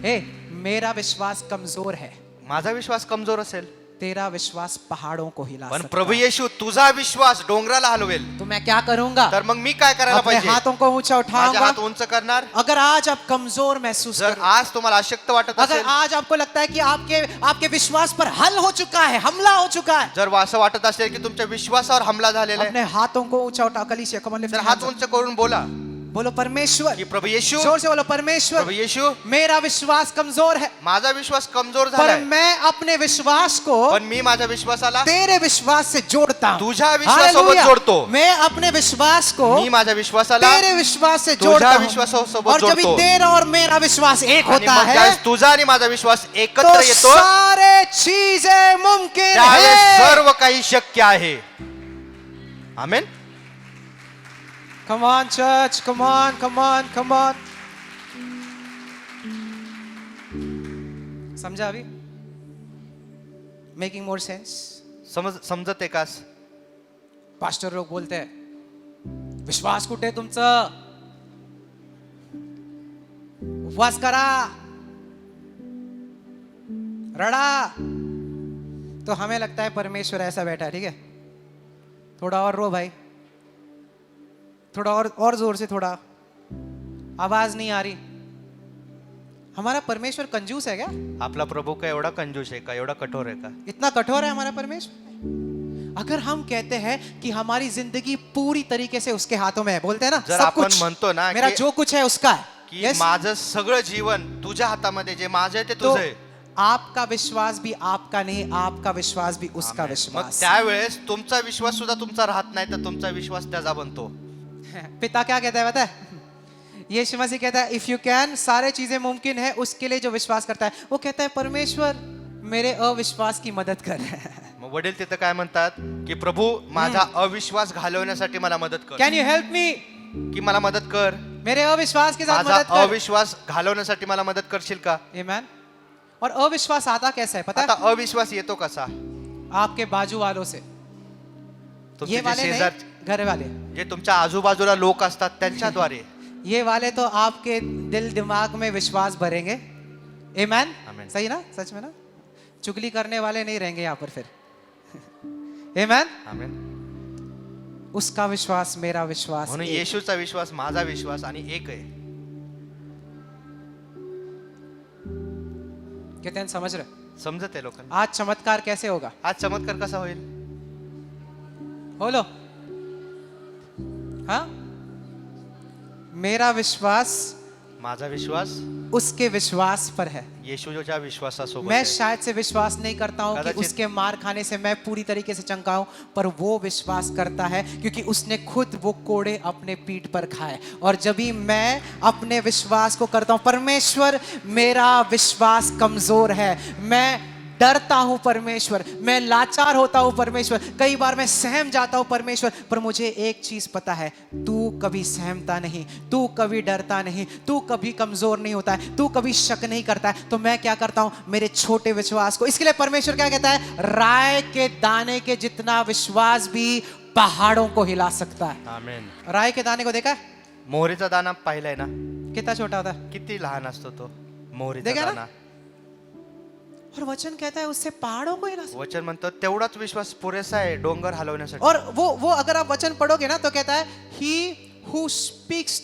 Speaker 1: हे, मेरा विश्वास कमजोर है,
Speaker 2: माझा विश्वास कमजोर असेल,
Speaker 1: तेरा विश्वास पहाड़ों को हिला
Speaker 2: पण
Speaker 1: सकता
Speaker 2: प्रभू
Speaker 1: है।
Speaker 2: येशू तुझा विश्वास डोंगराला हलवेल.
Speaker 1: तो मैं क्या करूंगा?
Speaker 2: तर मग मी काय करायला
Speaker 1: अपने
Speaker 2: पाहिजे?
Speaker 1: हाथों को ऊंचा
Speaker 2: माझे
Speaker 1: उठाऊंगा।
Speaker 2: हात उंच करणार.
Speaker 1: अगर आज आप कमजोर महसूस
Speaker 2: जर
Speaker 1: कर,
Speaker 2: आज तुम्हाला अशक्त वाटत
Speaker 1: अगर
Speaker 2: असेल,
Speaker 1: आज आपको लगता है कि आपके विश्वास पर हल हो चुका है, हमला हो चुका है,
Speaker 2: जर असं वाटत असेल की तुमच्या विश्वासावर हमला झालेला आहे,
Speaker 1: अपने हाथों को ऊंचा उठा, कलीसिया कमर लिफ्ट
Speaker 2: तर
Speaker 1: your
Speaker 2: हात
Speaker 1: hands up.
Speaker 2: उंच करून बोला
Speaker 1: बोलो परमेश्वर,
Speaker 2: की प्रभू येशू,
Speaker 1: जोर से बोलो परमेश्वर,
Speaker 2: प्रभू येशू,
Speaker 1: मेरा विश्वास कमजोर है,
Speaker 2: माझा विश्वास कमजोर
Speaker 1: पर
Speaker 2: झालाय,
Speaker 1: मैं अपने विश्वास को
Speaker 2: पण मी माझ्या विश्वासाला
Speaker 1: तेरे विश्वास से जोड़ता हूं।
Speaker 2: तुझ्या विश्वासासोबत
Speaker 1: हालेलुया।
Speaker 2: जोडतो.
Speaker 1: मैं अपने विश्वास को
Speaker 2: मी माझ्या विश्वासाला
Speaker 1: तेरे विश्वास से
Speaker 2: तुझ्या
Speaker 1: जोड़ता हूं।
Speaker 2: विश्वासासोबत
Speaker 1: और जब
Speaker 2: जोडतो.
Speaker 1: तेरा और मेरा विश्वास एक
Speaker 2: आणि
Speaker 1: होता
Speaker 2: मग
Speaker 1: है,
Speaker 2: ज्यावेळेस तुझा आणि माझा विश्वास
Speaker 1: तो
Speaker 2: एकत्र येतो,
Speaker 1: सारे चीजें मुमकिन
Speaker 2: त्यावेळेस
Speaker 1: है।
Speaker 2: सर्व काही शक्य आहे. आमेन.
Speaker 1: Come on church, come on, come on, come on. समझा अभी? Making more sense?
Speaker 2: समजते का?
Speaker 1: पास्टर लोग बोलते हैं विश्वास कुठे तुमचं, उपवास करा, रडा। तो हमें लगता है परमेश्वर ऐसा बैठा है, ठीक है, थोड़ा और रो भाई, थोड़ा और जोर से, थोड़ा आवाज नहीं आ रही। हमारा परमेश्वर कंजूस है क्या?
Speaker 2: आपला प्रभू का एवढा कंजूस आहे का? एवढा कठोर आहे का?
Speaker 1: इतना कठोर है हमारा परमेश्वर? अगर हम कहते हैं कि हमारी जिंदगी पूरी तरीके से उसके हाथों में है, बोलते हैं ना,
Speaker 2: जर
Speaker 1: सब
Speaker 2: आपण
Speaker 1: कुछ
Speaker 2: म्हणतो ना
Speaker 1: मेरा
Speaker 2: की-
Speaker 1: जो कुछ है उसका है,
Speaker 2: की
Speaker 1: Yes?
Speaker 2: माझं सगळं जीवन तुझ्या हातामध्ये, जे माझं आहे ते
Speaker 1: तो
Speaker 2: तुझं आहे.
Speaker 1: आपका विश्वास भी आपका नहीं, आपका विश्वास भी उसका
Speaker 2: मग
Speaker 1: विश्वास।
Speaker 2: त्यावेळेस तुमचा विश्वास सुद्धा तुमचा राहत नाही, तर तुमचा विश्वास त्याचा बनतो.
Speaker 1: पिता क्या कहता है पता है? यीशु मसीह कहता है इफ यू कैन, सारे चीजें मुमकिन है उसके लिए जो विश्वास करता है। वो कहता है परमेश्वर मेरे अविश्वास की मदद कर।
Speaker 2: मग वडील तिथं काय म्हणतात की प्रभू माझा अविश्वास घालवण्यासाठी मला मदत कर,
Speaker 1: कैन यू हेल्प मी?
Speaker 2: की मला मदत कर,
Speaker 1: मेरे अविश्वास के साथ
Speaker 2: माझा
Speaker 1: मदद कर।
Speaker 2: अविश्वास घालवण्यासाठी मला मदत करशील का?
Speaker 1: आमेन। और अविश्वास आता कैसा है पता
Speaker 2: आता
Speaker 1: है?
Speaker 2: अविश्वास येतो कसा?
Speaker 1: आपके बाजू वालों से,
Speaker 2: तुमचे
Speaker 1: ये
Speaker 2: जे
Speaker 1: वाले
Speaker 2: शेजार,
Speaker 1: नहीं, घर वाले।
Speaker 2: जे तुमच्या आजूबाजूला लोक असतात त्यांच्याद्वारे.
Speaker 1: ये वाले तो आपके दिल दिमाग में विश्वास भरेंगे। आमेन।
Speaker 2: आमीन।
Speaker 1: सही ना? सच में ना? चुगली करने वाले नहीं रहेंगे यहाँ पर फिर। आमेन।
Speaker 2: आमेन.
Speaker 1: उसका विश्वास मेरा विश्वास
Speaker 2: म्हणून
Speaker 1: एक।
Speaker 2: येशूचा विश्वास, माझा विश्वास आणि एक आहे.
Speaker 1: कहते हैं समझ रहे?
Speaker 2: समजत आहे लोकांना?
Speaker 1: आज चमत्कार कैसे होगा?
Speaker 2: आज चमत्कार कसा होईल?
Speaker 1: बोलो। हाँ, मेरा विश्वास
Speaker 2: माझा विश्वास
Speaker 1: उसके विश्वास पर है।
Speaker 2: येशूच्या विश्वासासोबत
Speaker 1: मैं
Speaker 2: आहे.
Speaker 1: शायद से विश्वास नहीं करता हूँ कि
Speaker 2: कदाचित-
Speaker 1: उसके मार खाने से मैं पूरी तरीके से चंगा हूँ, पर वो विश्वास करता है क्योंकि उसने खुद वो कोड़े अपने पीठ पर खाए। और जब भी मैं अपने विश्वास को करता हूँ, परमेश्वर मेरा विश्वास कमजोर है, मैं डरता हूं परमेश्वर, मैं लाचार होता हूं परमेश्वर, कई बार मैं सहम जाता हूं परमेश्वर, पर मुझे एक चीज पता है, तू कभी सहमता नहीं, तू कभी डरता नहीं, तू कभी कमजोर नहीं होता है, तू कभी शक नहीं करता है। तो मैं क्या करता हूं, मेरे छोटे विश्वास को, इसके लिए परमेश्वर क्या कहता है, राय के दाने के जितना विश्वास भी पहाड़ों को हिला सकता है।
Speaker 2: आमेन.
Speaker 1: राय के दाने को देखा है
Speaker 2: मोहरीचा दाना पाहिलाय ना,
Speaker 1: कितना छोटा होता है,
Speaker 2: किती लहान असतो तो मोहरीचा
Speaker 1: देखा ना?
Speaker 2: दाना.
Speaker 1: और वचन कहता है उससे पहाड़ों को हिला सकता है।
Speaker 2: वचन म्हणतं तेवढाच विश्वास पुरेसा आहे डोंगर हलवण्यासाठी.
Speaker 1: और वो अगर आप वचन पढ़ोगे ना तो कहता है he who speaks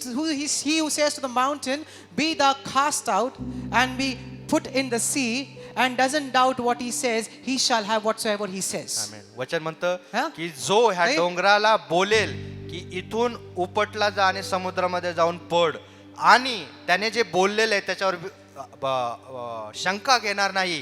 Speaker 1: he who says to the mountain be thou cast out and be put in the sea and doesn't doubt what he says, he shall have whatsoever he says.
Speaker 2: आमेन. वचन म्हणतं
Speaker 1: हा?
Speaker 2: की जो ह्या
Speaker 1: नाही?
Speaker 2: डोंगराला बोलेल की इथून उपटला जा आणि समुद्रामध्ये जाऊन पड, आणि त्याने जे बोललेलं आहे त्याच्यावर शंका घेणार नाही,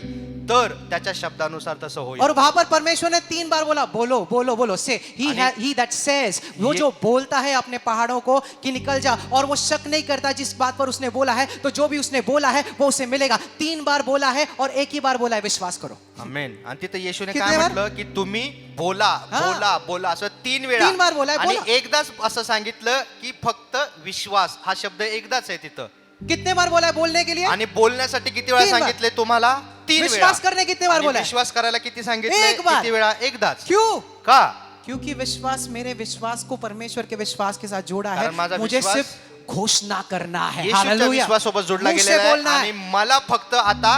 Speaker 2: तर त्याच्या शब्दानुसार तसं होईल.
Speaker 1: और वहां पर परमेश्वर ने 3 बार बोला बोलो बोलो बोलो से he that says, वो जो बोलता है अपने पहाड़ों को कि निकल जा, और वो शक नहीं करता जिस बात पर उसने बोला है, तो जो भी उसने बोला है वो उसे मिलेगा। 3 बार बोला है और एक ही बार बोला है विश्वास करो।
Speaker 2: आमेन. आणि तिथे येशूने
Speaker 1: किती
Speaker 2: काय
Speaker 1: बार?
Speaker 2: म्हटलं की तुम्ही बोला
Speaker 1: हा.
Speaker 2: बोला बोला असं 3 वेळा,
Speaker 1: 3 बार बोलाय,
Speaker 2: आणि
Speaker 1: बोला.
Speaker 2: एकदाच असं सांगितलं की फक्त विश्वास हा शब्द एकदाच आहे तिथं.
Speaker 1: कितने बार बोला है बोलने के लिए,
Speaker 2: आणि बोलण्यासाठी किती वेळा
Speaker 1: 3 बार.
Speaker 2: सांगितले तुम्हाला? 3 वेळा.
Speaker 1: विश्वास करने कितने बार
Speaker 2: आणि
Speaker 1: बोला है?
Speaker 2: विश्वास करायला किती सांगितले?
Speaker 1: एक बार.
Speaker 2: किती वेळा? एकदाच.
Speaker 1: क्यों?
Speaker 2: का?
Speaker 1: क्योंकि विश्वास मेरे विश्वास को परमेश्वर के विश्वास के साथ जोड़ा
Speaker 2: कारण माझा
Speaker 1: है। मुझे
Speaker 2: विश्वास
Speaker 1: सिर्फ घोषणा करना है,
Speaker 2: येशूच्या
Speaker 1: हालेलुया।
Speaker 2: विश्वासासोबत जोडला
Speaker 1: मुंह से
Speaker 2: गेलेला आहे,
Speaker 1: बोलना
Speaker 2: आणि
Speaker 1: है,
Speaker 2: मला फक्त आता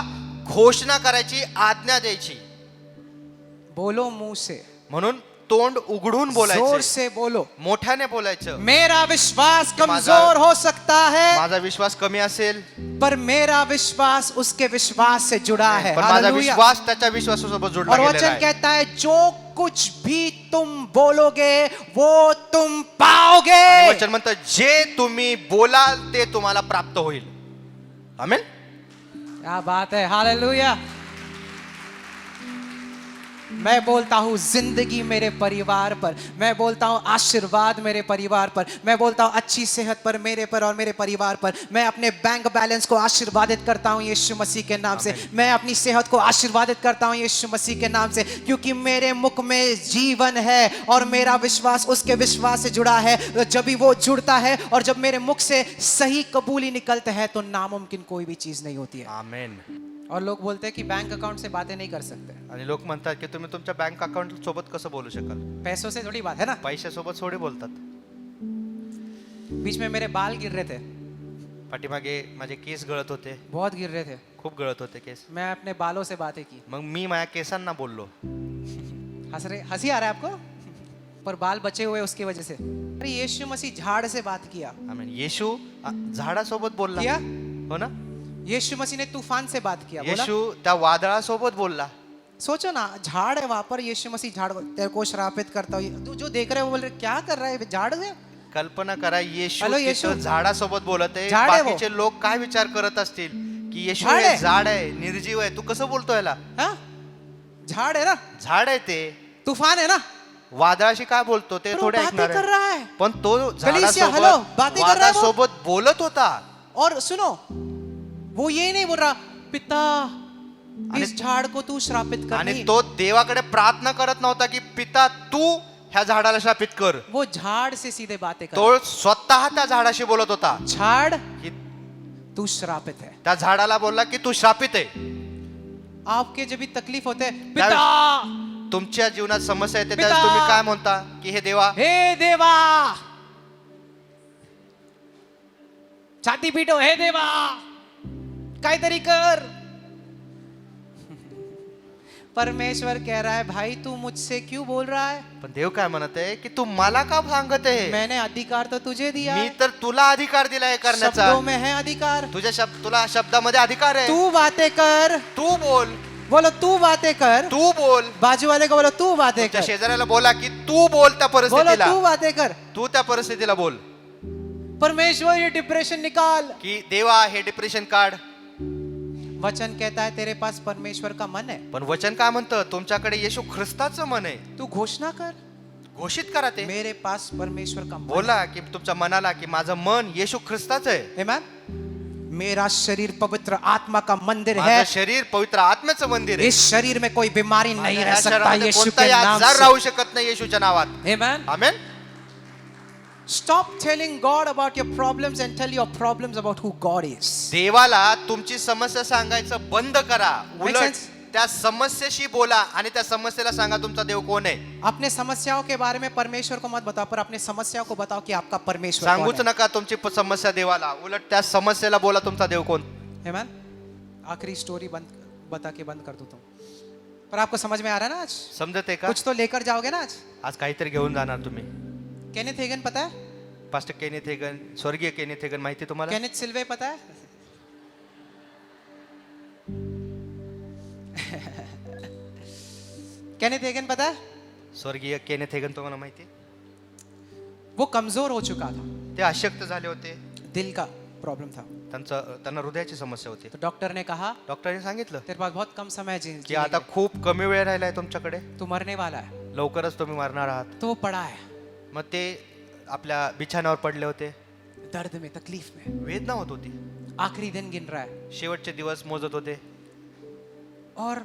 Speaker 2: घोषणा करायची, आज्ञा द्यायची.
Speaker 1: बोलो मुंह से,
Speaker 2: म्हणून तोंड उघडून
Speaker 1: जोर
Speaker 2: बोलायचं,
Speaker 1: से बोलो।
Speaker 2: मोठ्याने बोलायचं.
Speaker 1: मेरा विश्वास
Speaker 2: कि
Speaker 1: कमजोर हो सकता है,
Speaker 2: माझा विश्वास कमी असेल,
Speaker 1: पर मेरा विश्वास उसके विश्वास से जुड़ा है,
Speaker 2: पण माझा
Speaker 1: हालेलुया।
Speaker 2: विश्वास त्याच्या विश्वासासोबत जोडला
Speaker 1: और
Speaker 2: गेलेला
Speaker 1: वचन
Speaker 2: आहे.
Speaker 1: कहता है जो कुछ भी तुम बोलोगे वो तुम पाओगे।
Speaker 2: आणि वचन म्हणतं जे तुम्ही बोलाल ते तुम्हाला प्राप्त होईल. आमेन.
Speaker 1: क्या बात है, हालेलुया। मैं बोलता हूँ जिंदगी मेरे परिवार पर, मैं बोलता हूँ आशीर्वाद मेरे परिवार पर, मैं बोलता हूँ अच्छी सेहत पर मेरे पर और मेरे परिवार पर। मैं अपने बैंक बैलेंस को आशीर्वादित करता हूँ यीशु मसीह के नाम से। मैं अपनी सेहत को आशीर्वादित करता हूँ यीशु मसीह के नाम से, क्योंकि मेरे मुख में जीवन है और मेरा विश्वास उसके विश्वास से जुड़ा है। जब भी वो जुड़ता है और जब मेरे मुख से सही कबूली निकलता है तो नामुमकिन कोई भी चीज नहीं होती है।
Speaker 2: आमेन.
Speaker 1: और लोग बोलते हैं कि बैंक अकाउंट से बातें नहीं कर सकते,
Speaker 2: आणि लोक म्हणतात की तुम्ही तुमच्या बँक अकाउंट सोबत कसं बोलू शकाल?
Speaker 1: पैसों से थोड़ी बात है ना।
Speaker 2: पैशासोबत थोडे बोलतात.
Speaker 1: बीच में मेरे बाल गिर रहे थे,
Speaker 2: पाठीमागे माझे केस गळत होते,
Speaker 1: बहुत गिर रहे थे,
Speaker 2: खूप गळत होते केस.
Speaker 1: मैं अपने बालों से बातें की।
Speaker 2: मग मी माझ्या केसांना बोललो.
Speaker 1: हंसी आ रहा है आपको, पर बाल बचे हुए उसकी वजह से। अरे यीशु मसीह झाड़ से बात किया,
Speaker 2: आमेन. येशू झाडासोबत बोलला,
Speaker 1: किया?
Speaker 2: हो ना.
Speaker 1: यीशु मसीह ने तूफान से बात किया, बोला।
Speaker 2: येशू त्या वादळासोबत बोलला.
Speaker 1: सोचो ना, झाड़ है वहां पर, यीशु मसीह झाड़ तेरे को श्रापित करता हूँ। तू जो देख रहे हो वो बोल रहे क्या कर रहा है, झाड़ है।
Speaker 2: कल्पना करा, येशू
Speaker 1: हॅलो, येशू.
Speaker 2: तिथं झाडासोबत बोलत आहे.
Speaker 1: झाड आहे वो.
Speaker 2: बाकीचे लोक काय विचार करत असतील की येशू
Speaker 1: झाड
Speaker 2: हे
Speaker 1: आहे.
Speaker 2: झाड आहे, निर्जीव आहे, तू कसं बोलतो याला?
Speaker 1: हाँ? झाड़ है ना,
Speaker 2: झाड आहे ते,
Speaker 1: तूफान है ना,
Speaker 2: वादळाशी काय बोलतो ते
Speaker 1: पर वो
Speaker 2: थोडे
Speaker 1: बातें
Speaker 2: ऐकणार
Speaker 1: कर
Speaker 2: आहे.
Speaker 1: रहा है।
Speaker 2: पण तो
Speaker 1: कलीसिया, हॅलो,
Speaker 2: झाडासोबत
Speaker 1: बातें कर रहा है वो.
Speaker 2: वादासोबत बोलत होता.
Speaker 1: और सुनो, वो ये नहीं बोल रहा पिता इस झाड़ को तू श्रापित कर,
Speaker 2: आणि
Speaker 1: नहीं।
Speaker 2: तो देवाकडे प्रार्थना करत नव्हता की पिता तू ह्या झाडाला शापित कर.
Speaker 1: वो झाड़ से सीधे बातें कर,
Speaker 2: तो स्वतः त्या झाडाशी बोलत होता
Speaker 1: झाड़
Speaker 2: की
Speaker 1: तू श्रापित है।
Speaker 2: त्या झाडाला बोलला की तू शापित आहे.
Speaker 1: आपके जब भी तकलीफ होते हैं, पिता
Speaker 2: तुमच्या जीवनात समस्या येते
Speaker 1: पिता.
Speaker 2: त्यावेळेस तुम्ही काय म्हणता की हे देवा,
Speaker 1: हे देवा, छाती पीटो, हे देवा काहीतरी कर। परमेश्वर कह रहा है भाई तू मुझसे क्यों बोल रहा है,
Speaker 2: पण देव काय म्हणत आहे की तू मला का सांगत आहे?
Speaker 1: मैंने अधिकार तो तुझे दिया
Speaker 2: मी
Speaker 1: है,
Speaker 2: तर तुला अधिकार दिलाय करण्याचा.
Speaker 1: शब्दों में है अधिकार।
Speaker 2: तुझ्या तुला शब्दामध्ये अधिकार आहे.
Speaker 1: तू बातें कर,
Speaker 2: तू बोल,
Speaker 1: बोलो तू बातें कर।
Speaker 2: तू बोल.
Speaker 1: बाजू वाले को बोलो तू बातें
Speaker 2: तुमच्या
Speaker 1: कर,
Speaker 2: शेजाऱ्याला बोला की तू बोल त्या
Speaker 1: बोलो
Speaker 2: परिस्थितीला,
Speaker 1: तू बातें कर।
Speaker 2: तू त्या परिस्थितीला बोल.
Speaker 1: परमेश्वर ये डिप्रेशन निकाल।
Speaker 2: की देवा हे डिप्रेशन काढ.
Speaker 1: वचन कहता है तेरे पास परमेश्वर का मन है,
Speaker 2: पण वचन काय म्हणतं, तुमच्याकडे येशू ख्रिस्ताचं मन आहे.
Speaker 1: तू घोषणा कर,
Speaker 2: घोषित करा ते.
Speaker 1: मेरे पास परमेश्वर का मन
Speaker 2: बोला की तुमच्या मनाला की माझं मन येशू ख्रिस्ताचं आहे.
Speaker 1: है। Amen? मेरा शरीर पवित्र आत्मा का मंदिर है।
Speaker 2: माझं शरीर पवित्र आत्म्याचं मंदिर आहे.
Speaker 1: इस शरीर में कोई बीमारी नहीं
Speaker 2: माझ्या
Speaker 1: रह
Speaker 2: या
Speaker 1: सकता
Speaker 2: शरीरामध्ये
Speaker 1: यीशु के
Speaker 2: कोणताही
Speaker 1: नाम
Speaker 2: आजार
Speaker 1: से।
Speaker 2: राहू शकत नाही येशूच्या नावात.
Speaker 1: Amen?
Speaker 2: Amen.
Speaker 1: Stop telling God about your problems and tell your problems about who God is.
Speaker 2: देवाला तुमची समस्या सांगायचं बंद करा.
Speaker 1: Make
Speaker 2: उलट
Speaker 1: sense?
Speaker 2: त्या समस्येशी बोला आणि त्या समस्येला सांगा तुमचा देव कोण आहे.
Speaker 1: अपने समस्याओं के बारे में परमेश्वर को मत बताओ, पर अपने समस्याओं को बताओ कि आपका परमेश्वर कौन
Speaker 2: सांगूच
Speaker 1: है।
Speaker 2: नका तुमची समस्या देवाला, उलट त्या समस्येला बोला तुमचा देव कोण.
Speaker 1: Amen? आखिरी स्टोरी बता के बंद कर दूं तुम, पर आपको समझ में आ रहा है ना? आज
Speaker 2: समजते का?
Speaker 1: कुछ तो लेकर जाओगे ना आज।
Speaker 2: आज काहीतरी घेऊन जाणार तुम्ही.
Speaker 1: केनेथ हेगन पता है?
Speaker 2: पास्टर केनेथ हेगन, स्वर्गीय केनेथ हेगन माहिती तुम्हाला?
Speaker 1: केनेथ सिल्वे पता है? केनेथ हेगन पता है?
Speaker 2: स्वर्गीय केनेथ हेगन तुम्हाला माहिती?
Speaker 1: वो कमजोर हो चुका था,
Speaker 2: ते अशक्त झाले होते.
Speaker 1: दिल का प्रॉब्लम था।
Speaker 2: त्यांना हृदयाची समस्या होती.
Speaker 1: तो डॉक्टर ने कहा
Speaker 2: डॉक्टरने सांगितलं
Speaker 1: तेरे पास बहुत कम समय
Speaker 2: की आता खूप कमी वेळ राहिलाय तुमच्याकडे,
Speaker 1: तू मरने वाला है।
Speaker 2: लवकरच तुम्ही मरणार आहात.
Speaker 1: तो वो पड़ा है
Speaker 2: मग ते आपल्या बिछाण्यावर पडले होते.
Speaker 1: दर्द में, तकलीफ में,
Speaker 2: वेदना होत होती.
Speaker 1: आखिरी दिन गिन रहा है
Speaker 2: शेवटचे दिवस मोजत होते.
Speaker 1: और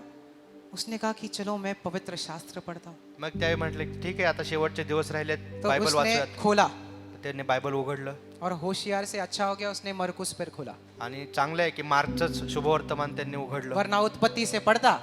Speaker 1: उसने कहा कि चलो मैं पवित्र शास्त्र पढ़ता हूँ।
Speaker 2: मग त्यावेळी म्हटले ठीक आहे, आता शेवटचे दिवस राहिलेत,
Speaker 1: तो
Speaker 2: बायबल
Speaker 1: उसने
Speaker 2: वाचूयात.
Speaker 1: खोला
Speaker 2: त्यांनी बायबल उघडलं
Speaker 1: और होशियार से अच्छा हो गया, उसने मरकुस पर खोला,
Speaker 2: आणि चांगलं आहे की मार्कच शुभवर्तमान त्यांनी उघडलं.
Speaker 1: वरना उत्पत्ति से पढ़ता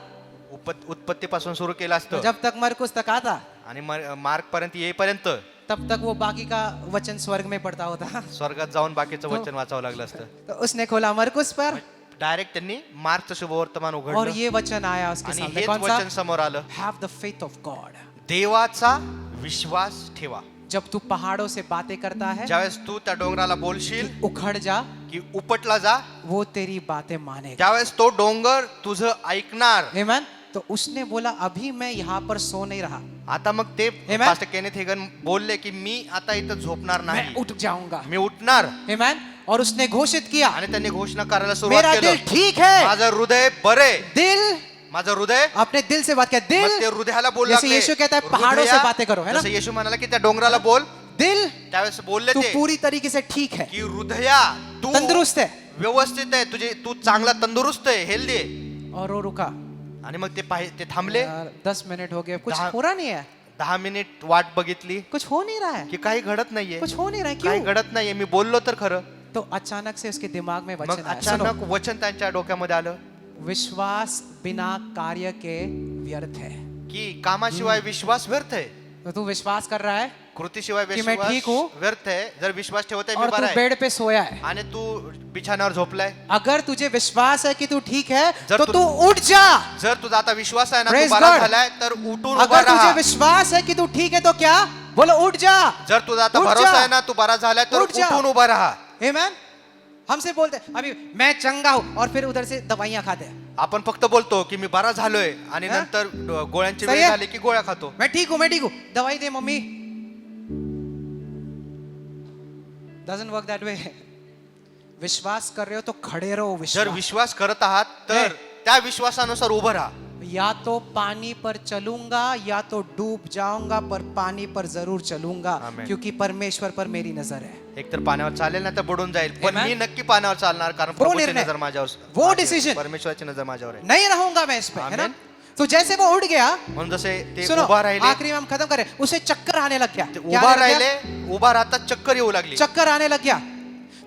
Speaker 2: उत्पत्तीपासून सुरू केलं
Speaker 1: तो
Speaker 2: असतं
Speaker 1: जब तक मरकुस तक आता
Speaker 2: आणि मार्क पर्यंत येईपर्यंत
Speaker 1: तब तक वो बाकी का वचन स्वर्ग में पढ़ता होता।
Speaker 2: स्वर्गात जाऊन बाकीचं वचन वाचावं लागलं असतं.
Speaker 1: तो उसने खोला मरकुस पर
Speaker 2: डायरेक्ट त्यांनी मार्कचं शुभवर्तमान
Speaker 1: और
Speaker 2: उघडलं
Speaker 1: ये वचन आया उसके
Speaker 2: आणि
Speaker 1: सामने,
Speaker 2: हेच
Speaker 1: कौन
Speaker 2: वचन
Speaker 1: सा?
Speaker 2: समोर आलं.
Speaker 1: Have the faith of God.
Speaker 2: देवाचा विश्वास ठेवा.
Speaker 1: जब तू पहाड़ों से बातें करता है,
Speaker 2: ज्यावेळेस तू त्या डोंगराला बोलशील
Speaker 1: उखड़ जा,
Speaker 2: की उपटला जा,
Speaker 1: वो तेरी बातें मानेगा।
Speaker 2: त्यावेळेस तो डोंगर तुझं ऐकणार.
Speaker 1: आमेन। तो उसने बोला अभी मैं यहाँ पर सो नहीं रहा,
Speaker 2: आता मग ते
Speaker 1: Amen.
Speaker 2: पास्टर केनेथ हेगन बोलले की मी आता इथं झोपणार
Speaker 1: मैं
Speaker 2: नाही,
Speaker 1: उठ जाऊंगा।
Speaker 2: मी उठणार.
Speaker 1: आमेन। और उसने घोषित किया
Speaker 2: आणि त्यांनी घोषणा करायला सुरुवात
Speaker 1: मेरा दिल
Speaker 2: केलं,
Speaker 1: ठीक है।
Speaker 2: माझं हृदय बरे,
Speaker 1: दिल,
Speaker 2: माझं हृदय.
Speaker 1: अपने दिल से बात किया।
Speaker 2: मग ते
Speaker 1: दिल,
Speaker 2: हृदयाला बोल
Speaker 1: जैसे
Speaker 2: लागले,
Speaker 1: यीशु कहता है पहाड़ों से बातें करो, है ना?
Speaker 2: जसं येशू म्हणाला की त्या डोंगराला बोल,
Speaker 1: दिल
Speaker 2: त्यावेळेस बोलले
Speaker 1: तू
Speaker 2: ते
Speaker 1: पूरी तरीके से ठीक है,
Speaker 2: की हृदया तू
Speaker 1: तंदुरुस्त है।
Speaker 2: व्यवस्थित आहे, तू चांगला तंदुरुस्त आहे, हेल्दी आहे.
Speaker 1: और वो रुका।
Speaker 2: आणि मग ते थांबले.
Speaker 1: यार 10 मिनट हो गए, कुछ
Speaker 2: दहा-
Speaker 1: हो रहा नहीं है,
Speaker 2: 10 मिनिट वाट बघितली
Speaker 1: कुछ हो नहीं रहा है,
Speaker 2: की काही घडत नाहीये,
Speaker 1: कुछ हो नहीं रहा है,
Speaker 2: काही
Speaker 1: क्यों?
Speaker 2: घडत नाहीये. मी बोललो तर खरं.
Speaker 1: तो अचानक से उसके दिमाग में
Speaker 2: मग
Speaker 1: वचन आया, सुनो,
Speaker 2: अचानक वचन त्यांच्या डोक्यामध्ये आलं
Speaker 1: विश्वास बिना कार्य के व्यर्थ है।
Speaker 2: की कामाशिवाय विश्वास व्यर्थ आहे,
Speaker 1: तो तू विश्वास कर रहा है
Speaker 2: कृतीशिवाय
Speaker 1: की मैं ठीक हूँ?
Speaker 2: विश्वास व्यर्थ आहे. जर विश्वास ठेवते मी
Speaker 1: और
Speaker 2: बरा
Speaker 1: तू
Speaker 2: आहे
Speaker 1: बेड पे सोया है,
Speaker 2: आणि तू बिछाण्यावर झोपलाय,
Speaker 1: अगर तुझे विश्वास है कि तू ठीक है
Speaker 2: जर
Speaker 1: तो
Speaker 2: तू-
Speaker 1: तू उठ जा।
Speaker 2: जर तुझा आता विश्वास आहे ना,
Speaker 1: Praise
Speaker 2: तू बरा
Speaker 1: God.
Speaker 2: झालाय, तर उठून उभा
Speaker 1: अगर तुझे
Speaker 2: राहा.
Speaker 1: विश्वास है कि तू ठीक है तो क्या बोलो, उठ जा।
Speaker 2: जर तुझा आता
Speaker 1: उठ
Speaker 2: भरोसा
Speaker 1: जा.
Speaker 2: आहे ना, तू बरा झालाय, तर
Speaker 1: उठ जा.
Speaker 2: उठून उभा राहा.
Speaker 1: आमेन। हमसे बोलते हैं, अभी मैं चंगा हूं और फिर उधर से दवाइयां खाते हैं।
Speaker 2: आपण फक्त बोलतो की मी बरा झालोय आणि
Speaker 1: हा?
Speaker 2: नंतर गोळ्यांची
Speaker 1: सही
Speaker 2: वेळ
Speaker 1: आहे.
Speaker 2: झाली की गोळ्या खातो.
Speaker 1: मैं ठीक हूं, मैं ठीक हूं, दवाई दे mummy. Doesn't work that way. विश्वास कर रहे हो तो खड़े रहो।
Speaker 2: जर
Speaker 1: विश्वास,
Speaker 2: विश्वास करत आहात तर त्या विश्वासानुसार उभं राहा.
Speaker 1: या तो पानी पर चलूंगा या तो डूब जाऊंगा, पर पानी पर जरूर चलूंगा,
Speaker 2: Amen.
Speaker 1: क्योंकि परमेश्वर पर मेरी नजर है।
Speaker 2: एक तर पाण्यावर चालेल ना तर बुडून जाईल, पण
Speaker 1: Amen.
Speaker 2: मी नक्की पाण्यावर चालणार, कारण
Speaker 1: वो
Speaker 2: प्रभूची
Speaker 1: निर्णय,
Speaker 2: नजर माझ्यावर,
Speaker 1: वो
Speaker 2: माझ्यावर,
Speaker 1: decision.
Speaker 2: परमेश्वराची नजर माझ्यावर आहे.
Speaker 1: नहीं रहूंगा मैं इस पे, है ना?
Speaker 2: Amen.
Speaker 1: तो जैसे वो उठ गया,
Speaker 2: म्हणून जसे ते
Speaker 1: सुनो,
Speaker 2: उभा राहिले,
Speaker 1: आखिरी में हम खत्म करें, उसे चक्कर आने लग गया।
Speaker 2: ते
Speaker 1: क्या
Speaker 2: उभा
Speaker 1: आने लग गया?
Speaker 2: राहिले, उभा राहता चक्कर येऊ लागली.
Speaker 1: चक्कर आने लग गया।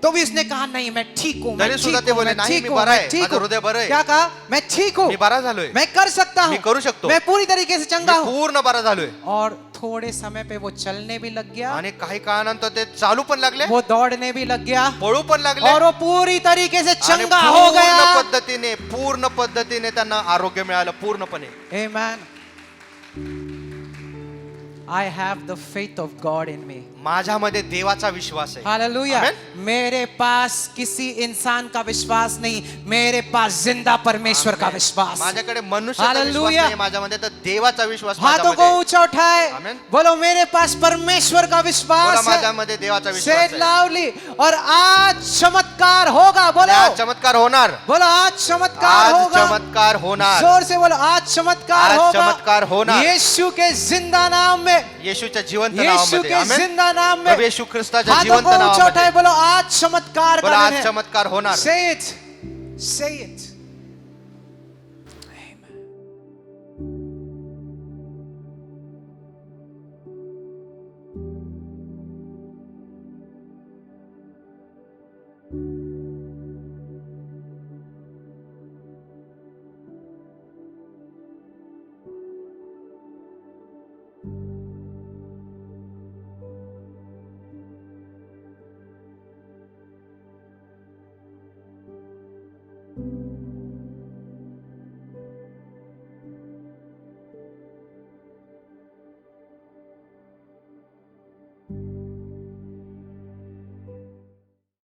Speaker 1: तो भी उसने कहा नहीं मैं ठीक हूँ, मैं
Speaker 2: तरी सुद्धा
Speaker 1: ठीक
Speaker 2: ते
Speaker 1: हूँ,
Speaker 2: बोले,
Speaker 1: मैं
Speaker 2: नाही,
Speaker 1: ठीक
Speaker 2: मी
Speaker 1: हूँ,
Speaker 2: बरा
Speaker 1: मैं
Speaker 2: आहे,
Speaker 1: ठीक
Speaker 2: माझं
Speaker 1: हूँ।
Speaker 2: हृदय बरं आहे.
Speaker 1: क्या कहा? मैं ठीक हूँ,
Speaker 2: मी बरा झालोय,
Speaker 1: मैं कर सकता
Speaker 2: मी
Speaker 1: हूँ,
Speaker 2: करू शकतो,
Speaker 1: मैं पूरी तरीके से चंगा
Speaker 2: मी
Speaker 1: हूँ।
Speaker 2: पूर्ण बरा झालोय.
Speaker 1: और थोड़े समय पे वो चलने भी लग गया,
Speaker 2: आणि काही काळानंतर ते चालू पण लागले,
Speaker 1: वो दौड़ने भी लग गया,
Speaker 2: पळू पण लागले,
Speaker 1: और वो पूरी तरीके से
Speaker 2: आणि
Speaker 1: चंगा हो गया।
Speaker 2: पूर्ण पद्धतीने त्यांना आरोग्य मिळालं पूर्णपणे.
Speaker 1: Amen. I have the faith of God in me.
Speaker 2: माझ्यामध्ये देवाचा विश्वास आहे.
Speaker 1: हालेलुया.
Speaker 2: Amen.
Speaker 1: मेरे पास किसी इंसान का विश्वास नहीं, मेरे पास जिंदा परमेश्वर का विश्वास.
Speaker 2: माझ्याकडे मनुष्याचा विश्वास
Speaker 1: हालेलुया.
Speaker 2: नाही, माझ्यामध्ये तर देवाचा विश्वास
Speaker 1: हाथों
Speaker 2: माझ्यामध्ये
Speaker 1: को
Speaker 2: आहे.
Speaker 1: ऊंचा उठाए,
Speaker 2: Amen.
Speaker 1: बोलो मेरे पास परमेश्वर का
Speaker 2: बोला,
Speaker 1: विश्वास है.
Speaker 2: माझ्यामध्ये देवाचा
Speaker 1: Say
Speaker 2: विश्वास
Speaker 1: it
Speaker 2: आहे.
Speaker 1: loudly. और आज चमत्कार होगा.
Speaker 2: आणि
Speaker 1: बोलो
Speaker 2: आज चमत्कार होणार.
Speaker 1: बोलो आज चमत्कार
Speaker 2: आज
Speaker 1: होगा.
Speaker 2: चमत्कार होणार.
Speaker 1: जोर से बोलो आज चमत्कार
Speaker 2: आज
Speaker 1: होगा.
Speaker 2: चमत्कार होणार.
Speaker 1: यीशु के जिंदा नाम में,
Speaker 2: येशूच्या जिवंत
Speaker 1: यीशु
Speaker 2: नावामध्ये.
Speaker 1: के
Speaker 2: आमेन.
Speaker 1: जिंदा नाम में.
Speaker 2: प्रभू येशू ख्रिस्ताच्या
Speaker 1: हाथों
Speaker 2: जिवंत
Speaker 1: को ऊंचा उठाए,
Speaker 2: नावामध्ये.
Speaker 1: बोलो आज चमत्कार
Speaker 2: बोला,
Speaker 1: का
Speaker 2: आज
Speaker 1: दिन है.
Speaker 2: चमत्कार होणार.
Speaker 1: Say it. Say it.